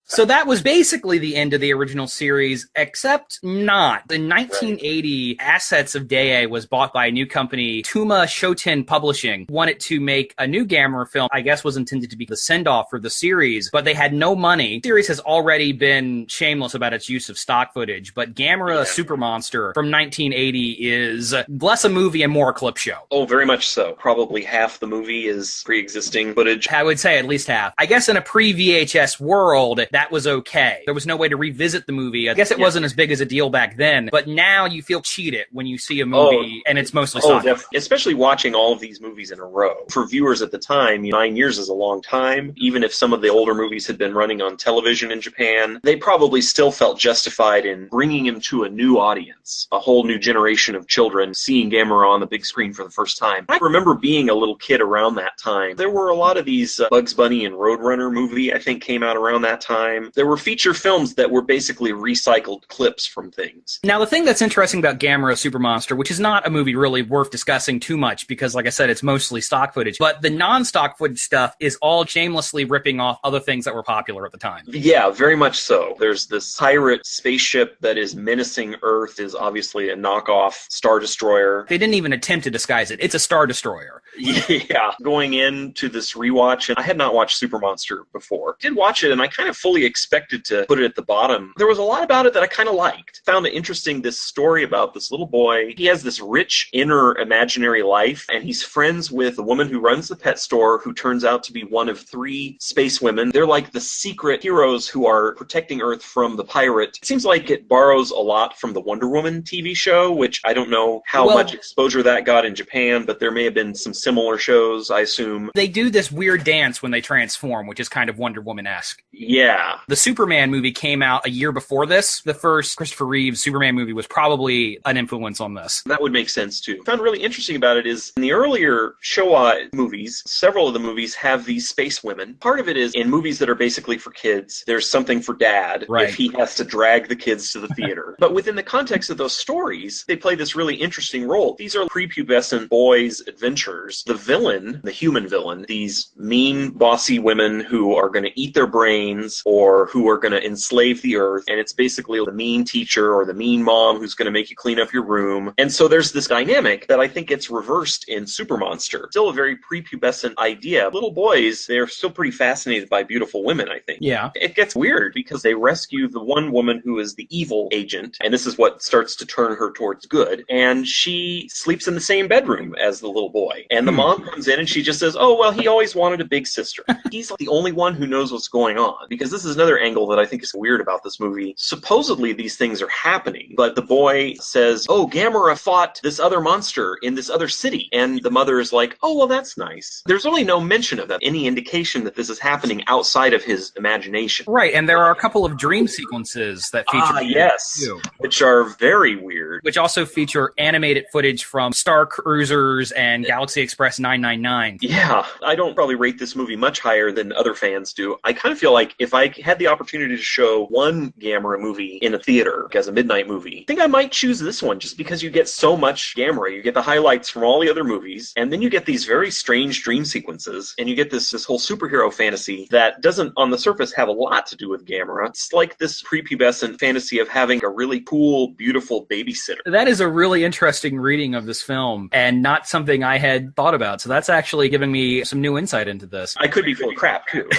So that was basically the end of the original series, except not. In 1980, assets of Daiei was bought by a new company, Tuma Shoten Publishing. Wanted to make a new Gamera film, I guess was intended to be the send-off for the series, but they had no money. The series has already been shameless about its use of stock footage, but Gamera Super Monster from 1980 is less a movie and more a clip show. Oh, very much so. Probably half the movie is pre-existing footage. I would say at least half. I guess in a pre-VHS world, that was okay. There was no way to revisit the movie. I guess it wasn't as big as a deal back then, but now you feel cheated when you see a movie and it's mostly stock. Especially watching all of these movies in a row. For viewers at the time, 9 years is a long time. Even if some of the older movies had been running on television in Japan, they probably still felt justified in bringing him to a new audience, a whole new generation of children seeing Gamera on the big screen for the first time. I remember being a little kid around that time. There were a lot of these Bugs Bunny and Roadrunner movie, I think, came out around that time. There were feature films that were basically recycled clips from things. Now, the thing that's interesting about Gamera Super Monster, which is not a movie really worth discussing too much because, like I said, it's mostly stock footage, but the non-stock footage stuff is all shamelessly ripping off other things that were popular at the time. Yeah, very much so. There's this pirate spaceship that is menacing Earth, is obviously a knockoff Star Destroyer. They didn't even attempt to disguise it. It's a Star Destroyer. Yeah. Going into this rewatch, and I had not watched Super Monster before. Did watch it, and I kind of fully expected to put it at the bottom. There was a lot about it that I kind of liked. Found it interesting, this story about this little boy. He has this rich inner imaginary life, and he's friends with the woman who runs the pet store, who turns out to be one of 3 space women. They're like the secret heroes who are protecting Earth from the pirate. It seems like it borrows a lot from the Wonder Woman TV show, which I don't know how much exposure that got in Japan, but there may have been some similar shows, I assume. They do this weird dance when they transform, which is kind of Wonder Woman-esque. Yeah. The Superman movie came out a year before this. The first Christopher Reeves Superman movie was probably an influence on this. That would make sense, too. What I found really interesting about it is in the earlier Showa movies, several of the movies have these space women. Part of it is in movies that are basically for kids, there's something for dad if he has to drag the kids to the theater. But within the context of those stories, they play this really interesting role. These are prepubescent boys' adventures. The villain, the human villain, these mean, bossy women who are going to eat their brains or who are going to enslave the Earth, and it's basically the mean teacher or the mean mom who's going to make you clean up your room. And so there's this dynamic that I think gets reversed in Super Monster. Still a very prepubescent idea. Little boys, they're still pretty fascinated by beautiful women, I think. Yeah. It gets weird because they rescue the one woman who is the evil agent, and this is what starts to turn her towards good, and she sleeps in the same bedroom as the little boy. And the mom comes in and she just says, oh, well, he always wanted a big sister. He's like the only one who knows what's going on, because this is is another angle that I think is weird about this movie. Supposedly these things are happening, but the boy says, oh, Gamera fought this other monster in this other city. And the mother is like, oh, well, that's nice. There's really no mention of that, any indication that this is happening outside of his imagination. Right, and there are a couple of dream sequences that feature yes, too, which are very weird. Which also feature animated footage from Star Cruisers and Galaxy Express 999. Yeah, I don't probably rate this movie much higher than other fans do. I kind of feel like if I had the opportunity to show one Gamera movie in a theater as a midnight movie, I think I might choose this one just because you get so much Gamera. You get the highlights from all the other movies, and then you get these very strange dream sequences, and you get this whole superhero fantasy that doesn't, on the surface, have a lot to do with Gamera. It's like this prepubescent fantasy of having a really cool, beautiful babysitter. That is a really interesting reading of this film, and not something I had thought about, so that's actually giving me some new insight into this. I could be full of crap, too.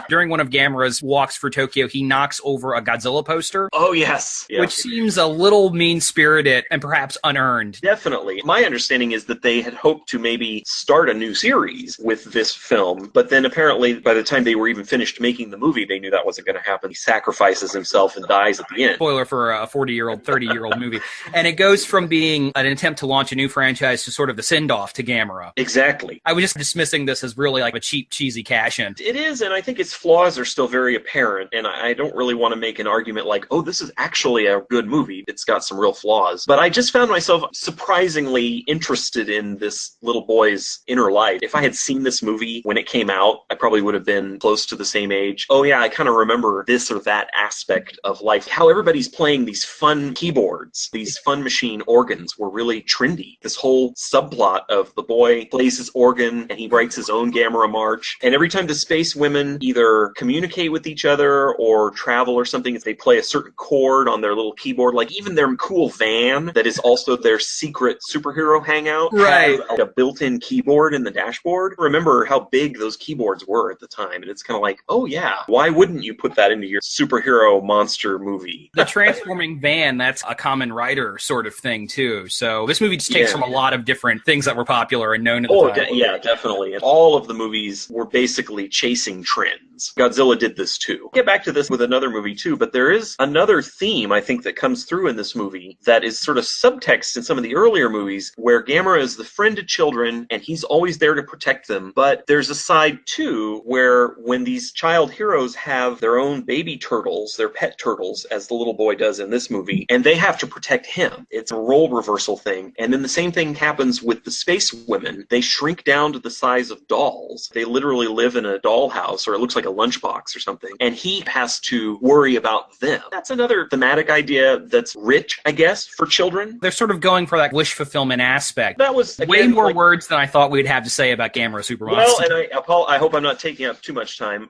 During one of Gamera's walks for Tokyo, he knocks over a Godzilla poster. Oh, yes. Yeah. Which seems a little mean-spirited and perhaps unearned. Definitely. My understanding is that they had hoped to maybe start a new series with this film, but then apparently by the time they were even finished making the movie, they knew that wasn't going to happen. He sacrifices himself and dies at the end. Spoiler for a 40-year-old, 30-year-old movie. And it goes from being an attempt to launch a new franchise to sort of the send-off to Gamera. Exactly. I was just dismissing this as really like a cheap, cheesy cash-in. It is, and I think its flaws are still very apparent, and I don't really want to make an argument like, oh, this is actually a good movie. It's got some real flaws. But I just found myself surprisingly interested in this little boy's inner life. If I had seen this movie when it came out, I probably would have been close to the same age. Oh yeah, I kind of remember this or that aspect of life. How everybody's playing these fun keyboards, these fun machine organs were really trendy. This whole subplot of the boy plays his organ and he writes his own Gamera march. And every time the space women either communicate with each other or travel or something, they play a certain chord on their little keyboard. Like even their cool van that is also their secret superhero hangout has like a built-in keyboard in the dashboard. Remember how big those keyboards were at the time, and it's kind of like, oh yeah, why wouldn't you put that into your superhero monster movie? The transforming van, that's a common writer sort of thing too. So this movie just takes from a lot of different things that were popular and known at the time. Yeah, definitely. And all of the movies were basically chasing trends. Godzilla did this too. We'll get back to this with another movie too, but there is another theme I think that comes through in this movie that is sort of subtext in some of the earlier movies where Gamera is the friend to children and he's always there to protect them. But there's a side too where when these child heroes have their own baby turtles, their pet turtles, as the little boy does in this movie, and they have to protect him. It's a role reversal thing. And then the same thing happens with the space women. They shrink down to the size of dolls. They literally live in a dollhouse, or it looks like a lunchbox or something, and he has to worry about them. That's another thematic idea that's rich, I guess, for children. They're sort of going for that wish fulfillment aspect. That was again, way more words than I thought we'd have to say about Gamera Super Monster. Well, and I hope I'm not taking up too much time.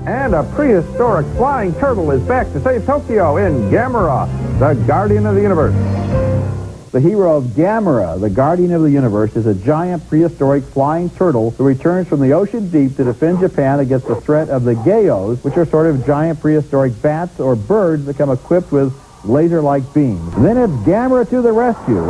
And a prehistoric flying turtle is back to save Tokyo in Gamera, the Guardian of the Universe. The hero of Gamera, the Guardian of the Universe, is a giant prehistoric flying turtle who returns from the ocean deep to defend Japan against the threat of the Gyaos, which are sort of giant prehistoric bats or birds that come equipped with laser-like beams. And then it's Gamera to the rescue.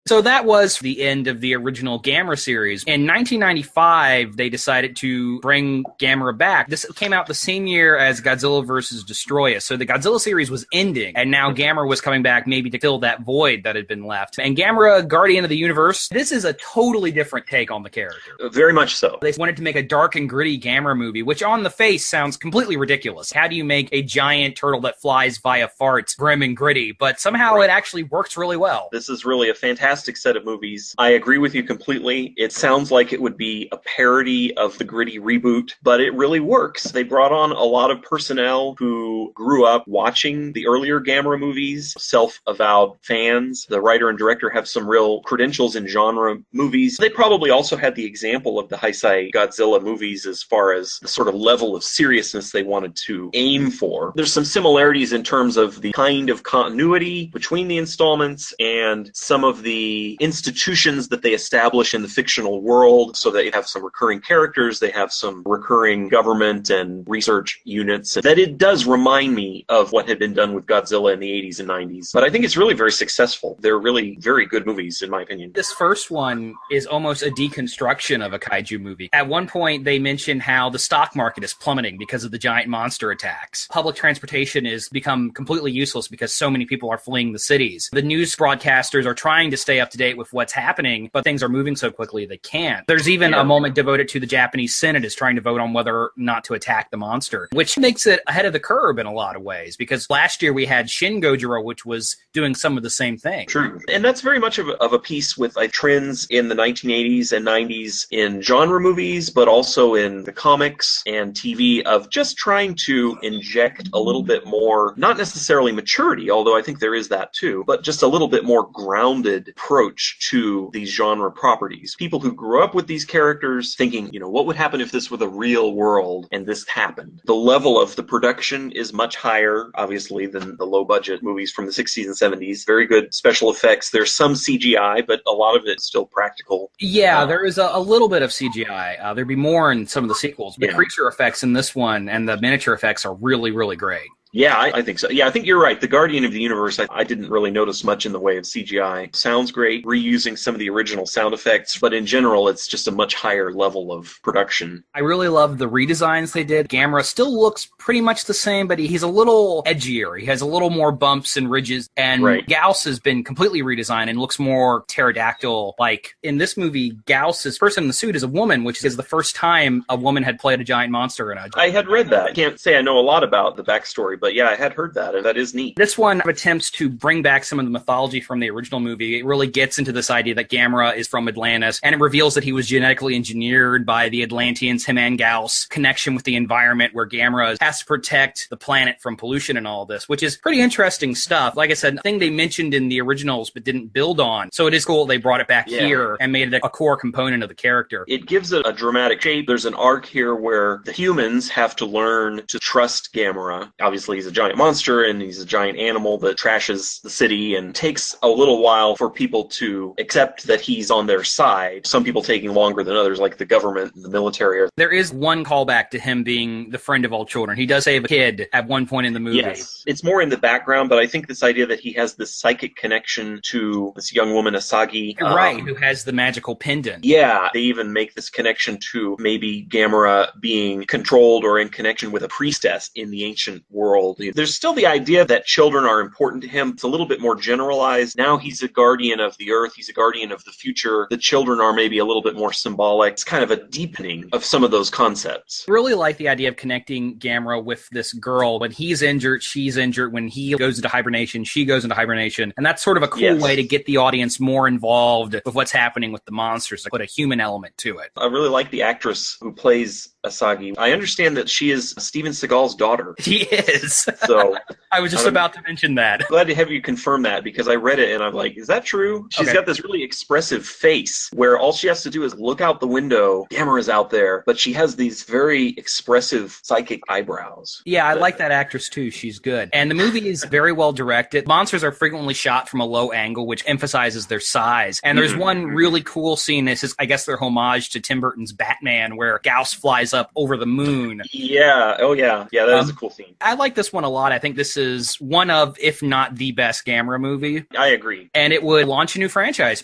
So that was the end of the original Gamera series. In 1995, they decided to bring Gamera back. This came out the same year as Godzilla vs. Destroy Us. So the Godzilla series was ending, and now Gamera was coming back maybe to fill that void that had been left. And Gamera, Guardian of the Universe, this is a totally different take on the character. Very much so. They wanted to make a dark and gritty Gamera movie, which on the face sounds completely ridiculous. How do you make a giant turtle that flies via farts grim and gritty? But somehow it actually works really well. This is really a fantastic set of movies. I agree with you completely. It sounds like it would be a parody of the gritty reboot, but it really works. They brought on a lot of personnel who grew up watching the earlier Gamera movies, self-avowed fans. The writer and director have some real credentials in genre movies. They probably also had the example of the Heisei Godzilla movies as far as the sort of level of seriousness they wanted to aim for. There's some similarities in terms of the kind of continuity between the installments and some of the the institutions that they establish in the fictional world, so that you have some recurring characters, they have some recurring government and research units, that it does remind me of what had been done with Godzilla in the 80s and 90s. But I think it's really very successful. They're really very good movies, in my opinion. This first one is almost a deconstruction of a kaiju movie. At one point, they mention how the stock market is plummeting because of the giant monster attacks. Public transportation has become completely useless because so many people are fleeing the cities. The news broadcasters are trying to stay up to date with what's happening, but things are moving so quickly they can't. There's even a moment devoted to the Japanese Senate is trying to vote on whether or not to attack the monster, which makes it ahead of the curve in a lot of ways, because last year we had Shin Gojira, which was doing some of the same thing. True. And that's very much of a piece with trends in the 1980s and 90s in genre movies, but also in the comics and TV, of just trying to inject a little bit more, not necessarily maturity, although I think there is that too, but just a little bit more grounded approach to these genre properties. People who grew up with these characters thinking, what would happen if this were the real world and this happened? The level of the production is much higher, obviously, than the low-budget movies from the 60s and 70s. Very good special effects. There's some CGI, but a lot of it's still practical. Yeah, there is a little bit of CGI. There'd be more in some of the sequels, but creature effects in this one and the miniature effects are really, really great. Yeah, I think so. Yeah, I think you're right. The Guardian of the Universe, I didn't really notice much in the way of CGI. Sounds great, reusing some of the original sound effects, but in general, it's just a much higher level of production. I really love the redesigns they did. Gamera still looks pretty much the same, but he's a little edgier. He has a little more bumps and ridges, and Gyaos has been completely redesigned and looks more pterodactyl-like. In this movie, Gyaos' person in the suit is a woman, which is the first time a woman had played a giant monster in a... I had read that. I can't say I know a lot about the backstory, but yeah, I had heard that, and that is neat. This one attempts to bring back some of the mythology from the original movie. It really gets into this idea that Gamera is from Atlantis, and it reveals that he was genetically engineered by the Atlanteans, him and Gyaos, connection with the environment where Gamera has to protect the planet from pollution and all this, which is pretty interesting stuff. Like I said, thing they mentioned in the originals but didn't build on. So it is cool they brought it back here and made it a core component of the character. It gives it a dramatic shape. There's an arc here where the humans have to learn to trust Gamera. Obviously, he's a giant monster and he's a giant animal that trashes the city, and takes a little while for people to accept that he's on their side. Some people taking longer than others, like the government and the military. There is one callback to him being the friend of all children. He does save a kid at one point in the movie. Yes, it's more in the background, but I think this idea that he has this psychic connection to this young woman, Asagi. Right, who has the magical pendant. Yeah, they even make this connection to maybe Gamera being controlled or in connection with a priestess in the ancient world. There's still the idea that children are important to him. It's a little bit more generalized. Now he's a guardian of the earth. He's a guardian of the future. The children are maybe a little bit more symbolic. It's kind of a deepening of some of those concepts. I really like the idea of connecting Gamera with this girl. When he's injured, she's injured. When he goes into hibernation, she goes into hibernation. And that's sort of a cool way to get the audience more involved with what's happening with the monsters, to put a human element to it. I really like the actress who plays Asagi. I understand that she is Steven Seagal's daughter. She is. So I was just about to mention that. Glad to have you confirm that, because I read it and I'm like, is that true? She's got this really expressive face where all she has to do is look out the window. Gamera's out there, but she has these very expressive psychic eyebrows. Yeah, I like that actress too. She's good. And the movie is very well directed. Monsters are frequently shot from a low angle, which emphasizes their size. And there's one really cool scene. This is, I guess, their homage to Tim Burton's Batman, where Gyaos flies up over the moon. Yeah. Oh, yeah. Yeah, that is a cool scene. I like this one a lot. I think this is one of, if not the best Gamera movie. I agree. And it would launch a new franchise.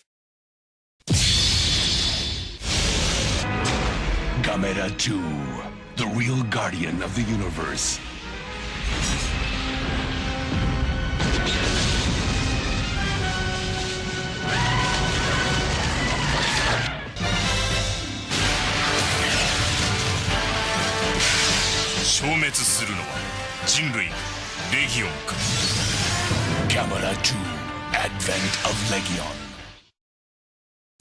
Gamera 2, the real guardian of the universe. Gamera 2, Advent of Legion.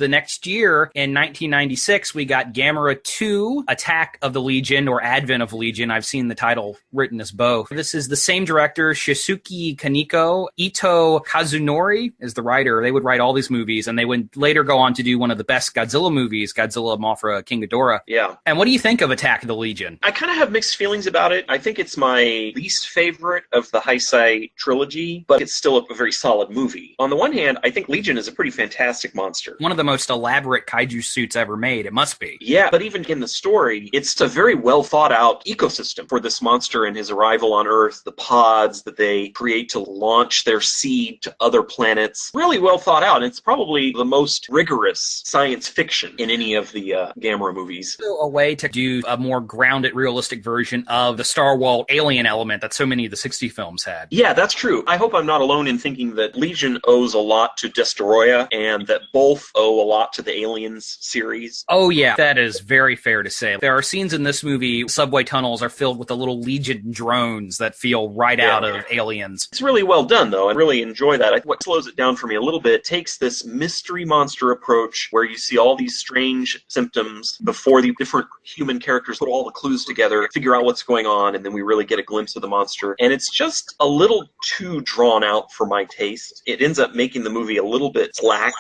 The next year, in 1996, we got Gamera 2, Attack of the Legion, or Advent of Legion. I've seen the title written as both. This is the same director, Shisuke Kaneko. Ito Kazunori is the writer. They would write all these movies, and they would later go on to do one of the best Godzilla movies, Godzilla Mothra King Ghidorah. Yeah. And what do you think of Attack of the Legion? I kind of have mixed feelings about it. I think it's my least favorite of the Heisei trilogy, but it's still a very solid movie. On the one hand, I think Legion is a pretty fantastic monster. One of the most elaborate kaiju suits ever made, it must be. Yeah, but even in the story, it's a very well thought out ecosystem for this monster and his arrival on Earth, the pods that they create to launch their seed to other planets. Really well thought out. It's probably the most rigorous science fiction in any of the Gamera movies. So a way to do a more grounded, realistic version of the Star Wars alien element that so many of the 60 films had. Yeah, that's true. I hope I'm not alone in thinking that Legion owes a lot to Destoroyah and that both owe a lot to the Aliens series. Oh yeah, that is very fair to say. There are scenes in this movie, subway tunnels are filled with the little Legion drones that feel right out of Aliens. It's really well done, though. I really enjoy that. What slows it down for me a little bit takes this mystery monster approach where you see all these strange symptoms before the different human characters put all the clues together, figure out what's going on, and then we really get a glimpse of the monster. And it's just a little too drawn out for my taste. It ends up making the movie a little bit slack.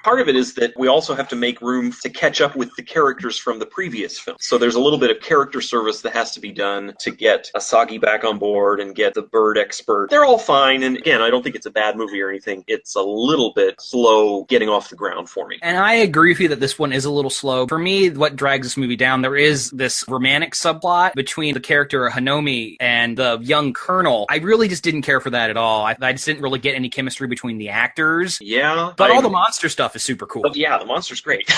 Part of it is that we also have to make room to catch up with the characters from the previous film. So there's a little bit of character service that has to be done to get Asagi back on board and get the bird expert. They're all fine, and again, I don't think it's a bad movie or anything. It's a little bit slow getting off the ground for me. And I agree with you that this one is a little slow. For me, what drags this movie down, there is this romantic subplot between the character Hanomi and the young colonel. I really just didn't care for that at all. I just didn't really get any chemistry between the actors. Yeah. But all the monster stuff is super cool. Oh, yeah, the monster's great.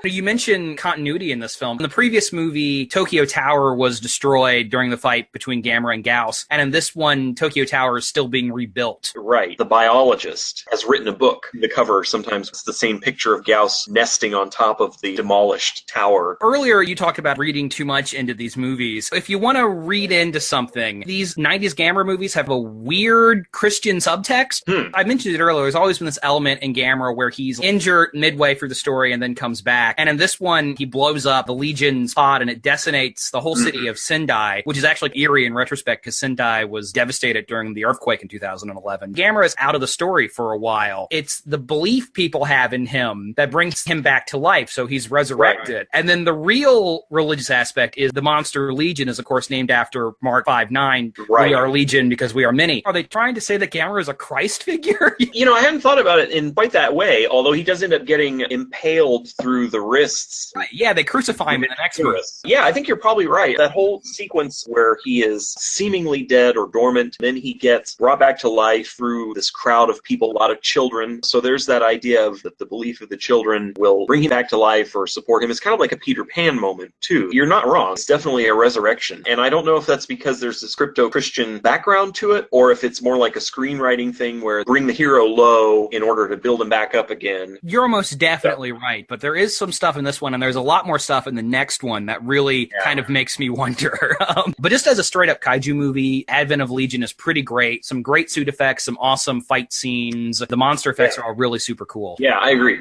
You mentioned continuity in this film. In the previous movie, Tokyo Tower was destroyed during the fight between Gamera and Gyaos, and in this one, Tokyo Tower is still being rebuilt. Right. The biologist has written a book. The cover, sometimes it's the same picture of Gyaos nesting on top of the demolished tower. Earlier, you talked about reading too much into these movies. If you want to read into something, these 90s Gamera movies have a weird Christian subtext. I mentioned it earlier. There's always been this element in Gamera where he's injured midway through the story and then comes back. And in this one, he blows up the Legion's pod and it decimates the whole city of Sendai, which is actually eerie in retrospect because Sendai was devastated during the earthquake in 2011. Gamera is out of the story for a while. It's the belief people have in him that brings him back to life, so he's resurrected. Right. And then the real religious aspect is the monster Legion is, of course, named after Mark 5'9". Right. We are Legion because we are many. Are they trying to say that Gamera is a Christ figure? You know, I hadn't thought about it in quite that way. Although he does end up getting impaled through the wrists. Yeah, they crucify him in the next movie. Yeah, I think you're probably right. That whole sequence where he is seemingly dead or dormant, then he gets brought back to life through this crowd of people, a lot of children. So there's that idea of that the belief of the children will bring him back to life or support him. It's kind of like a Peter Pan moment, too. You're not wrong. It's definitely a resurrection. And I don't know if that's because there's this crypto-Christian background to it, or if it's more like a screenwriting thing where bring the hero low in order to build him back up again. You're almost definitely right, but there is some stuff in this one, and there's a lot more stuff in the next one that really kind of makes me wonder. But just as a straight-up kaiju movie, Advent of Legion is pretty great. Some great suit effects, some awesome fight scenes. The monster effects are all really super cool. Yeah, I agree.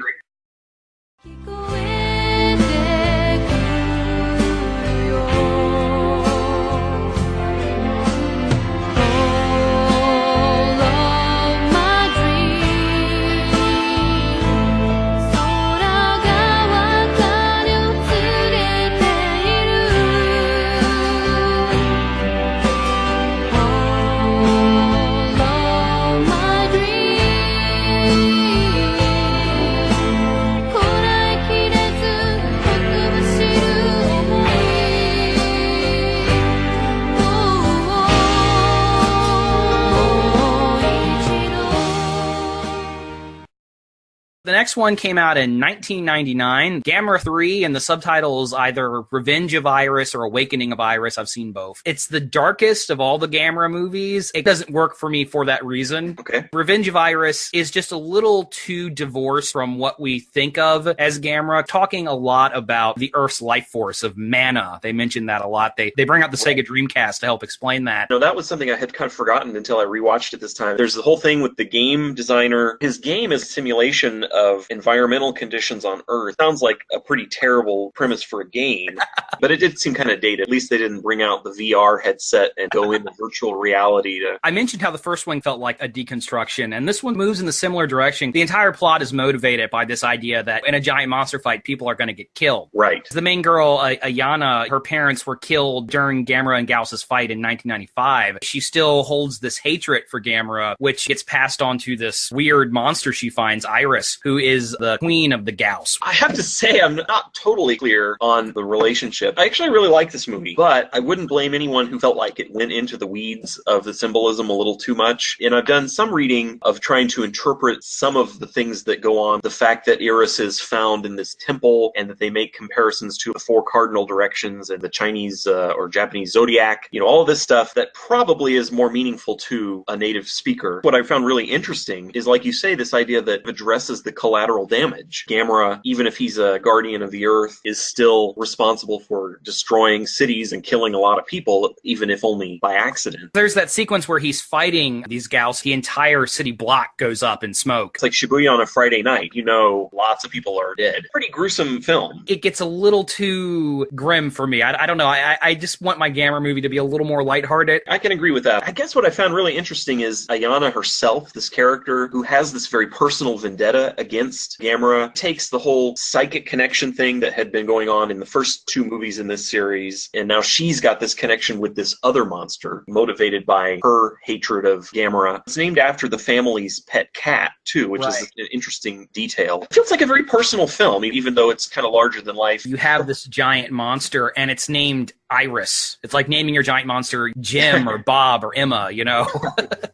The next one came out in 1999, Gamera 3, and the subtitle is either Revenge of Irys or Awakening of Irys. I've seen both. It's the darkest of all the Gamera movies. It doesn't work for me for that reason. Okay. Revenge of Irys is just a little too divorced from what we think of as Gamera, talking a lot about the Earth's life force of mana. They mention that a lot. They bring out the Sega Dreamcast to help explain that. No, that was something I had kind of forgotten until I rewatched it this time. There's the whole thing with the game designer. His game is a simulation of environmental conditions on Earth. Sounds like a pretty terrible premise for a game, but it did seem kind of dated. At least they didn't bring out the VR headset and go into virtual reality. I mentioned how the first one felt like a deconstruction, and this one moves in the similar direction. The entire plot is motivated by this idea that in a giant monster fight, people are going to get killed. Right. The main girl, Ayana, her parents were killed during Gamera and Gyaos' fight in 1995. She still holds this hatred for Gamera, which gets passed on to this weird monster she finds, Irys, who is the queen of the Gyaos. I have to say, I'm not totally clear on the relationship. I actually really like this movie, but I wouldn't blame anyone who felt like it went into the weeds of the symbolism a little too much. And I've done some reading of trying to interpret some of the things that go on. The fact that Irys is found in this temple and that they make comparisons to the 4 cardinal directions and the Chinese or Japanese zodiac, all of this stuff that probably is more meaningful to a native speaker. What I found really interesting is, like you say, this idea that addresses the collateral damage. Gamera, even if he's a guardian of the earth, is still responsible for destroying cities and killing a lot of people, even if only by accident. There's that sequence where he's fighting these Gyaos. The entire city block goes up in smoke. It's like Shibuya on a Friday night. Lots of people are dead. Pretty gruesome film. It gets a little too grim for me. I don't know. I just want my Gamera movie to be a little more lighthearted. I can agree with that. I guess what I found really interesting is Ayana herself, this character who has this very personal vendetta against Gamera, takes the whole psychic connection thing that had been going on in the first 2 movies in this series, and now she's got this connection with this other monster motivated by her hatred of Gamera. It's named after the family's pet cat, too, which is an interesting detail. It feels like a very personal film, even though it's kind of larger than life. You have this giant monster, and it's named Irys. It's like naming your giant monster Jim or Bob or Emma,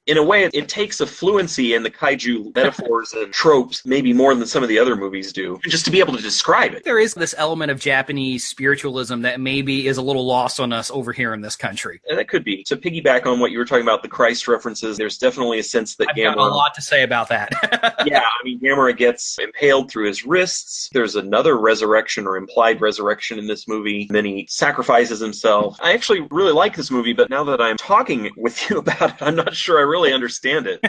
In a way, it takes a fluency in the kaiju metaphors and tropes, maybe more than some of the other movies do, just to be able to describe it. There is this element of Japanese spiritualism that maybe is a little lost on us over here in this country. And that could be. To piggyback on what you were talking about, the Christ references, there's definitely a sense that I've got a lot to say about that. Yeah, Gamera gets impaled through his wrists. There's another resurrection or implied resurrection in this movie. And then he sacrifices himself. I actually really like this movie, but now that I'm talking with you about it, I'm not sure I really understand it.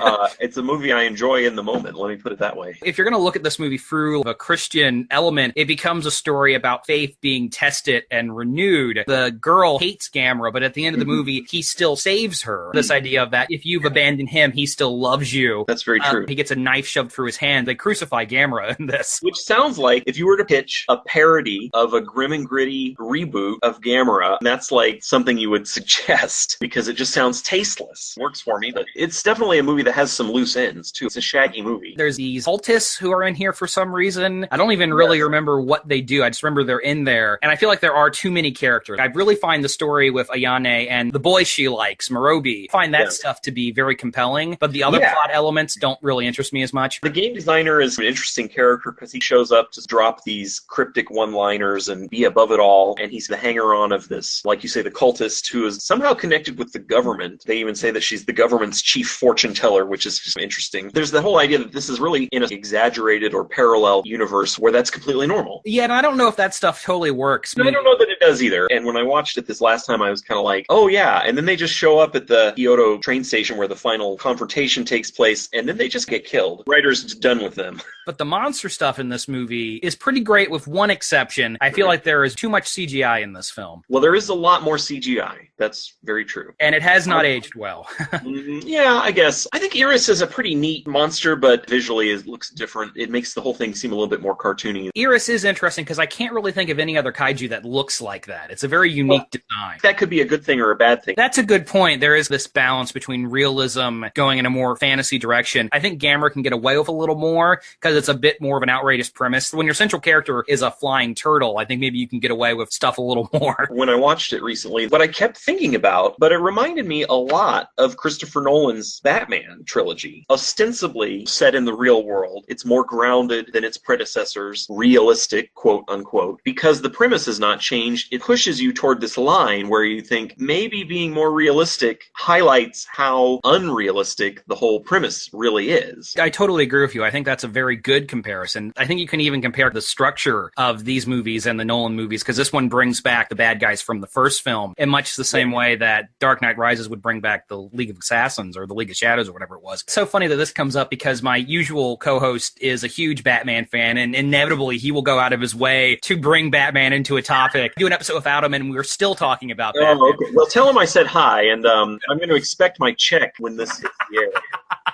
It's a movie I enjoy in the moment, let me put it that way. If you're going to look at this movie through a Christian element, it becomes a story about faith being tested and renewed. The girl hates Gamera, but at the end of the movie, he still saves her. This idea of that if you've abandoned him, he still loves you. That's very true. He gets a knife shoved through his hand. They crucify Gamera in this. Which sounds like if you were to pitch a parody of a grim and gritty reboot of Gamera, that's like something you would suggest because it just sounds tasteless. Works for me, but it's definitely a movie that has some loose ends, too. It's a shaggy movie. There's these cultists who are in here for some reason. I don't even really remember what they do. I just remember they're in there. And I feel like there are too many characters. I really find the story with Ayane and the boy she likes, Morobi, I find that stuff to be very compelling, but the other plot elements don't really interest me as much. The game designer is an interesting character because he shows up to drop these cryptic one-liners and be above it all, and he's the hanger-on of this, like you say, the cultist who is somehow connected with the government. They even say that she's the government's chief fortune teller, which is just interesting. There's the whole idea that this is really in an exaggerated or parallel universe where that's completely normal. Yeah, and I don't know if that stuff totally works. I don't know that it does either. And when I watched it this last time, I was kind of like, oh yeah. And then they just show up at the Kyoto train station where the final confrontation takes place, and then they just get killed. Writer's done with them. But the monster stuff in this movie is pretty great with one exception. I feel like there is too much CGI in this film. Well, there is a lot more CGI. That's very true. And it has not aged well. Yeah, I guess. I think Irys is a pretty neat monster, but visually it looks different. It makes the whole thing seem a little bit more cartoony. Irys is interesting because I can't really think of any other kaiju that looks like that. It's a very unique design. That could be a good thing or a bad thing. That's a good point. There is this balance between realism going in a more fantasy direction. I think Gamera can get away with a little more because it's a bit more of an outrageous premise. When your central character is a flying turtle, I think maybe you can get away with stuff a little more. When I watched it recently, what I kept thinking about, but it reminded me a lot of Christopher Nolan's Batman trilogy. Ostensibly set in the real world, it's more grounded than its predecessors, realistic, quote unquote. Because the premise has not changed, it pushes you toward this line where you think maybe being more realistic highlights how unrealistic the whole premise really is. I totally agree with you. I think that's a very good comparison. I think you can even compare the structure of these movies and the Nolan movies, because this one brings back the bad guys from the first film in much the same way that Dark Knight Rises would bring back the League of Assassins or the League of Shadows or whatever it was. It's so funny that this comes up because my usual co-host host is a huge Batman fan, and inevitably he will go out of his way to bring Batman into a topic. Do an episode without him, and we're still talking about Batman. Oh, okay. Well, tell him I said hi, and I'm going to expect my check when this hits the air.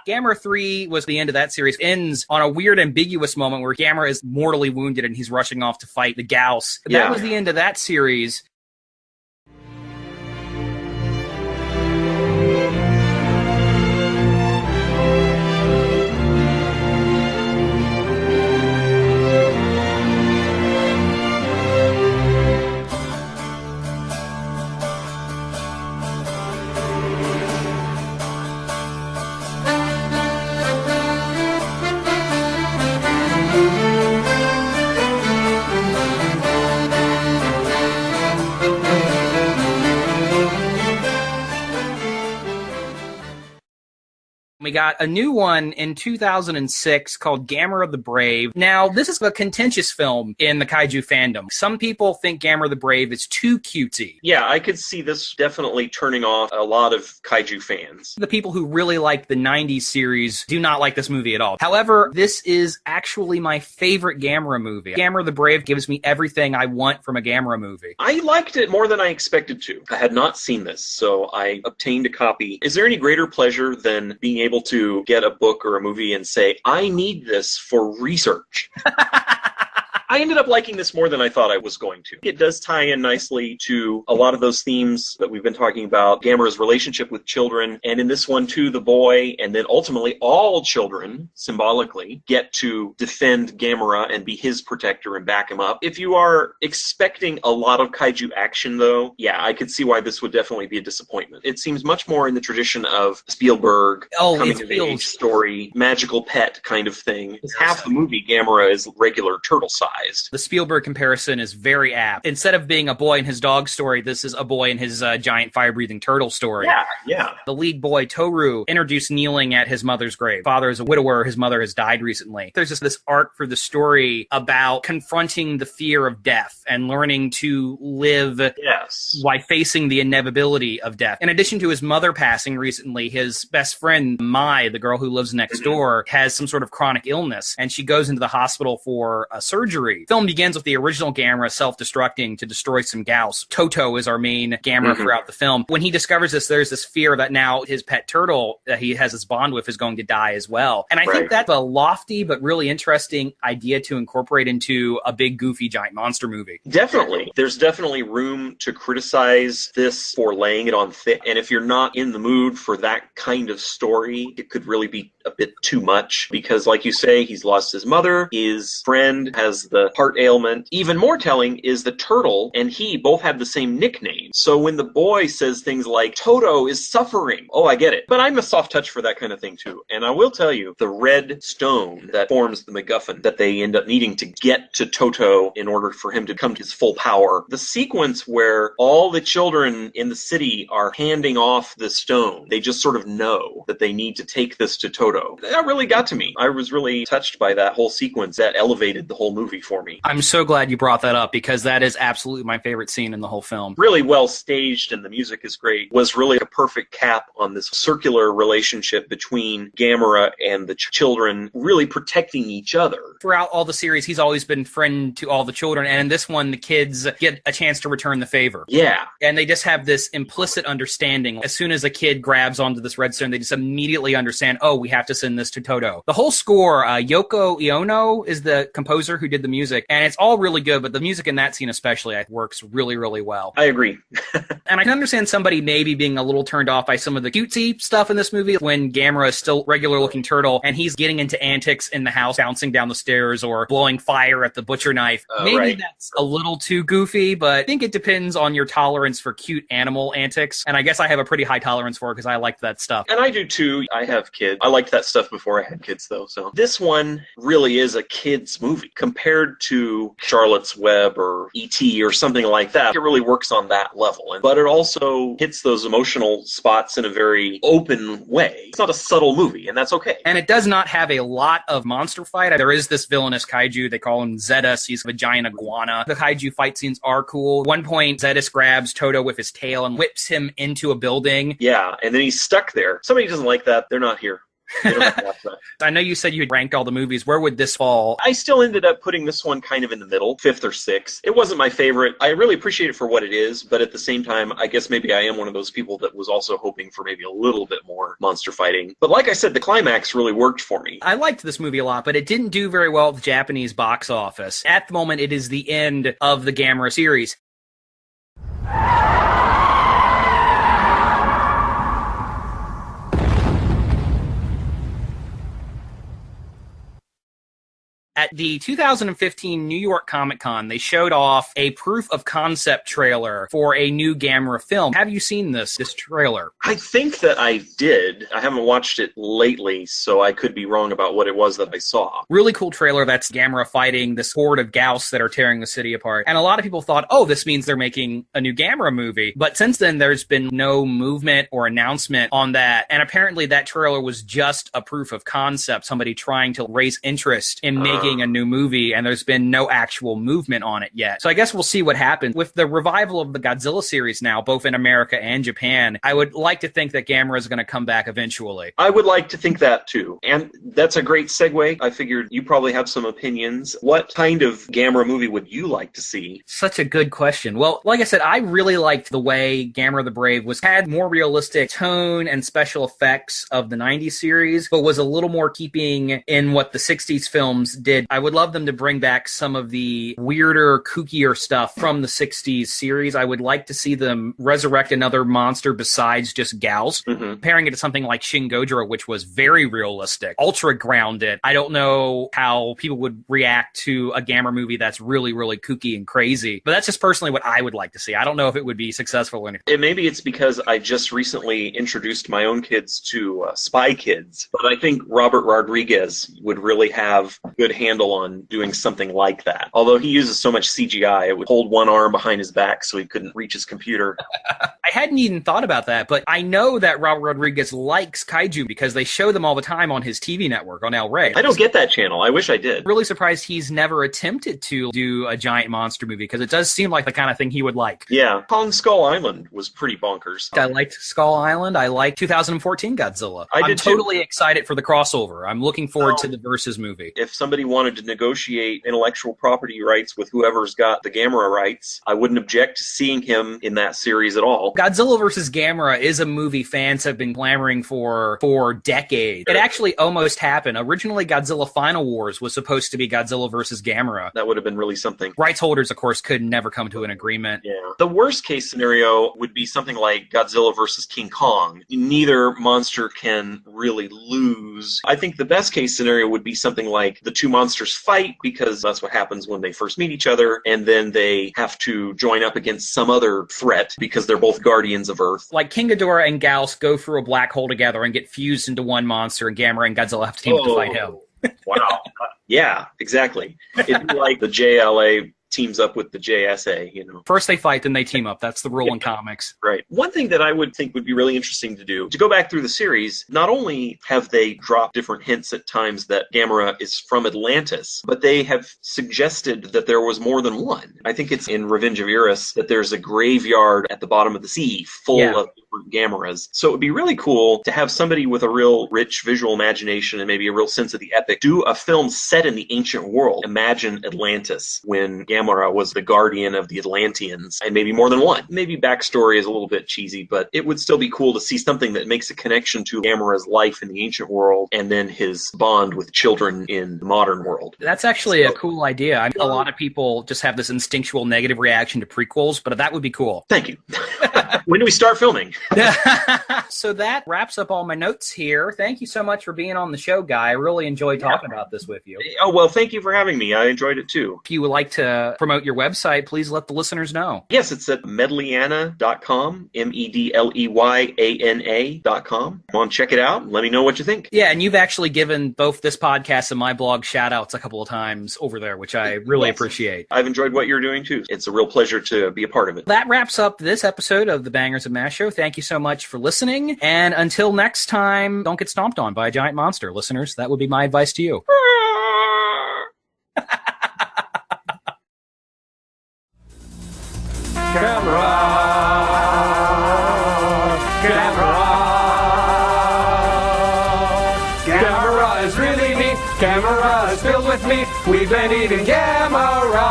Gamera 3 was the end of that series. Ends on a weird, ambiguous moment where Gamera is mortally wounded and he's rushing off to fight the Gyaos. That was the end of that series. We got a new one in 2006 called Gamera the Brave. Now, this is a contentious film in the kaiju fandom. Some people think Gamera the Brave is too cutesy. Yeah, I could see this definitely turning off a lot of kaiju fans. The people who really like the 90s series do not like this movie at all. However, this is actually my favorite Gamera movie. Gamera the Brave gives me everything I want from a Gamera movie. I liked it more than I expected to. I had not seen this, so I obtained a copy. Is there any greater pleasure than being able to get a book or a movie and say, I need this for research? I ended up liking this more than I thought I was going to. It does tie in nicely to a lot of those themes that we've been talking about. Gamera's relationship with children, and in this one too, the boy, and then ultimately all children, symbolically, get to defend Gamera and be his protector and back him up. If you are expecting a lot of kaiju action, though, yeah, I could see why this would definitely be a disappointment. It seems much more in the tradition of Spielberg, coming-of-age story, magical pet kind of thing. Half the movie, Gamera is regular turtle size. The Spielberg comparison is very apt. Instead of being a boy and his dog story, this is a boy and his giant fire-breathing turtle story. Yeah. The lead boy, Toru, introduced kneeling at his mother's grave. Father is a widower. His mother has died recently. There's just this arc for the story about confronting the fear of death and learning to live while facing the inevitability of death. In addition to his mother passing recently, his best friend, Mai, the girl who lives next door, has some sort of chronic illness, and she goes into the hospital for a surgery. Film begins with the original Gamera self-destructing to destroy some Gyaos. Toto is our main Gamera throughout the film. When he discovers this, there's this fear that now his pet turtle that he has his bond with is going to die as well. And I think that's a lofty but really interesting idea to incorporate into a big, goofy, giant monster movie. Definitely. There's definitely room to criticize this for laying it on thick. And if you're not in the mood for that kind of story, it could really be a bit too much. Because like you say, he's lost his mother, his friend has the heart ailment. Even more telling is the turtle and he both have the same nickname. So when the boy says things like, Toto is suffering, oh, I get it. But I'm a soft touch for that kind of thing too. And I will tell you, the red stone that forms the MacGuffin that they end up needing to get to Toto in order for him to come to his full power, the sequence where all the children in the city are handing off the stone, they just sort of know that they need to take this to Toto. That really got to me. I was really touched by that whole sequence. That elevated the whole movie for me. I'm so glad you brought that up because that is absolutely my favorite scene in the whole film. Really well staged and the music is great. Was really a perfect cap on this circular relationship between Gamera and the children really protecting each other. Throughout all the series, he's always been friend to all the children, and in this one, the kids get a chance to return the favor. Yeah. And they just have this implicit understanding. As soon as a kid grabs onto this redstone, they just immediately understand, oh, we have to send this to Toto. The whole score, Yoko Ono is the composer who did the music, and it's all really good, but the music in that scene especially works really, really well. I agree. And I can understand somebody maybe being a little turned off by some of the cutesy stuff in this movie when Gamera is still regular-looking turtle, and he's getting into antics in the house, bouncing down the stairs or blowing fire at the butcher knife. Maybe that's a little too goofy, but I think it depends on your tolerance for cute animal antics, and I guess I have a pretty high tolerance for it because I like that stuff. And I do too. I have kids. I liked that stuff before I had kids, though. So this one really is a kid's movie compared to Charlotte's Web or E.T. or something like that. It really works on that level, but it also hits those emotional spots in a very open way. It's not a subtle movie, and that's okay. And it does not have a lot of monster fight. There is this villainous kaiju. They call him Zetus. He's a giant iguana. The kaiju fight scenes are cool. At one point, Zetus grabs Toto with his tail and whips him into a building. Yeah, and then he's stuck there. Somebody doesn't like that. They're not here. You don't have to watch that. I know you said you had ranked all the movies. Where would this fall? I still ended up putting this one kind of in the middle, 5th or 6th. It wasn't my favorite. I really appreciate it for what it is, but at the same time, I guess maybe I am one of those people that was also hoping for maybe a little bit more monster fighting. But like I said, the climax really worked for me. I liked this movie a lot, but it didn't do very well at the Japanese box office. At the moment, it is the end of the Gamera series. At the 2015 New York Comic Con, they showed off a proof of concept trailer for a new Gamera film. Have you seen this trailer? I think that I did. I haven't watched it lately, so I could be wrong about what it was that I saw. Really cool trailer. That's Gamera fighting this horde of Gyaos that are tearing the city apart. And a lot of people thought, oh, this means they're making a new Gamera movie. But since then, there's been no movement or announcement on that. And apparently that trailer was just a proof of concept, somebody trying to raise interest in making a new movie, and there's been no actual movement on it yet. So I guess we'll see what happens. With the revival of the Godzilla series now, both in America and Japan, I would like to think that Gamera is going to come back eventually. I would like to think that too. And that's a great segue. I figured you probably have some opinions. What kind of Gamera movie would you like to see? Such a good question. Well, like I said, I really liked the way Gamera the Brave had more realistic tone and special effects of the 90s series, but was a little more keeping in what the 60s films did. I would love them to bring back some of the weirder, kookier stuff from the 60s series. I would like to see them resurrect another monster besides just Gyaos, comparing it to something like Shin Gojira, which was very realistic, ultra grounded. I don't know how people would react to a Gamera movie that's really, really kooky and crazy, but that's just personally what I would like to see. I don't know if it would be successful or anything. Maybe it's because I just recently introduced my own kids to Spy Kids, but I think Robert Rodriguez would really have a good handle on doing something like that. Although he uses so much CGI, it would hold one arm behind his back so he couldn't reach his computer. I hadn't even thought about that, but I know that Robert Rodriguez likes kaiju because they show them all the time on his TV network on El Rey. I don't get that channel. I wish I did. Really surprised he's never attempted to do a giant monster movie because it does seem like the kind of thing he would like. Yeah. Kong Skull Island was pretty bonkers. I liked Skull Island. I liked 2014 Godzilla. I'm totally excited for the crossover. I'm looking forward to the Versus movie. If somebody wanted to negotiate intellectual property rights with whoever's got the Gamera rights, I wouldn't object to seeing him in that series at all. Godzilla vs. Gamera is a movie fans have been clamoring for decades. It actually almost happened. Originally, Godzilla Final Wars was supposed to be Godzilla vs. Gamera. That would have been really something. Rights holders, of course, could never come to an agreement. Yeah. The worst case scenario would be something like Godzilla vs. King Kong. Neither monster can really lose. I think the best case scenario would be something like the two monsters fight, because that's what happens when they first meet each other, and then they have to join up against some other threat because they're both guardians of Earth. Like King Ghidorah and Gyaos go through a black hole together and get fused into one monster, and Gamera and Godzilla have to team up to fight him. Wow. Yeah, exactly. It'd be like the JLA teams up with the JSA, you know. First they fight, then they team up. That's the rule in comics. Right. One thing that I would think would be really interesting to do, to go back through the series, not only have they dropped different hints at times that Gamera is from Atlantis, but they have suggested that there was more than one. I think it's in Revenge of Irys that there's a graveyard at the bottom of the sea full of different Gameras. So it would be really cool to have somebody with a real rich visual imagination and maybe a real sense of the epic do a film set in the ancient world. Imagine Atlantis when Gamera was the guardian of the Atlanteans, and maybe more than one. Maybe backstory is a little bit cheesy, but it would still be cool to see something that makes a connection to Gamera's life in the ancient world and then his bond with children in the modern world. That's actually a cool idea. I mean, a lot of people just have this instinctual negative reaction to prequels, but that would be cool. Thank you. When do we start filming? So that wraps up all my notes here. Thank you so much for being on the show, Guy. I really enjoyed talking about this with you. Oh, well, thank you for having me. I enjoyed it too. If you would like to promote your website, please let the listeners know. Yes, it's at medleyana.com, medleyanA.com. Come on, check it out and let me know what you think. Yeah, and you've actually given both this podcast and my blog shout-outs a couple of times over there, which I really appreciate. I've enjoyed what you're doing too. It's a real pleasure to be a part of it. That wraps up this episode of the Bangers of Mash Show. Thank you so much for listening, and until next time, don't get stomped on by a giant monster. Listeners, that would be my advice to you. Gamera is filled with meat. We've been eating Gamera.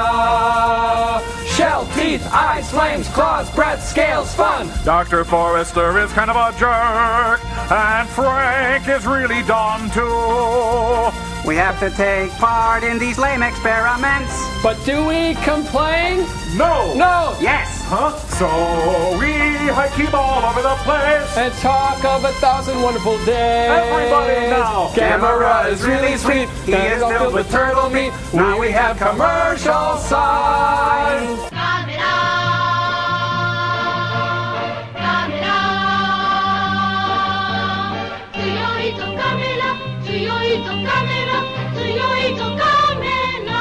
Shell, teeth, eyes, flames, claws, breath, scales, fun. Dr. Forrester is kind of a jerk, and Frank is really dumb too. We have to take part in these lame experiments. But do we complain? No! No! Yes! Huh? So we hike him all over the place and talk of 1,000 wonderful days. Everybody now! Gamera is really sweet. He is filled with turtle meat. Now we have commercial signs. Tsuyoito kamera, tsuyoito kamera, tsuyoito kamera.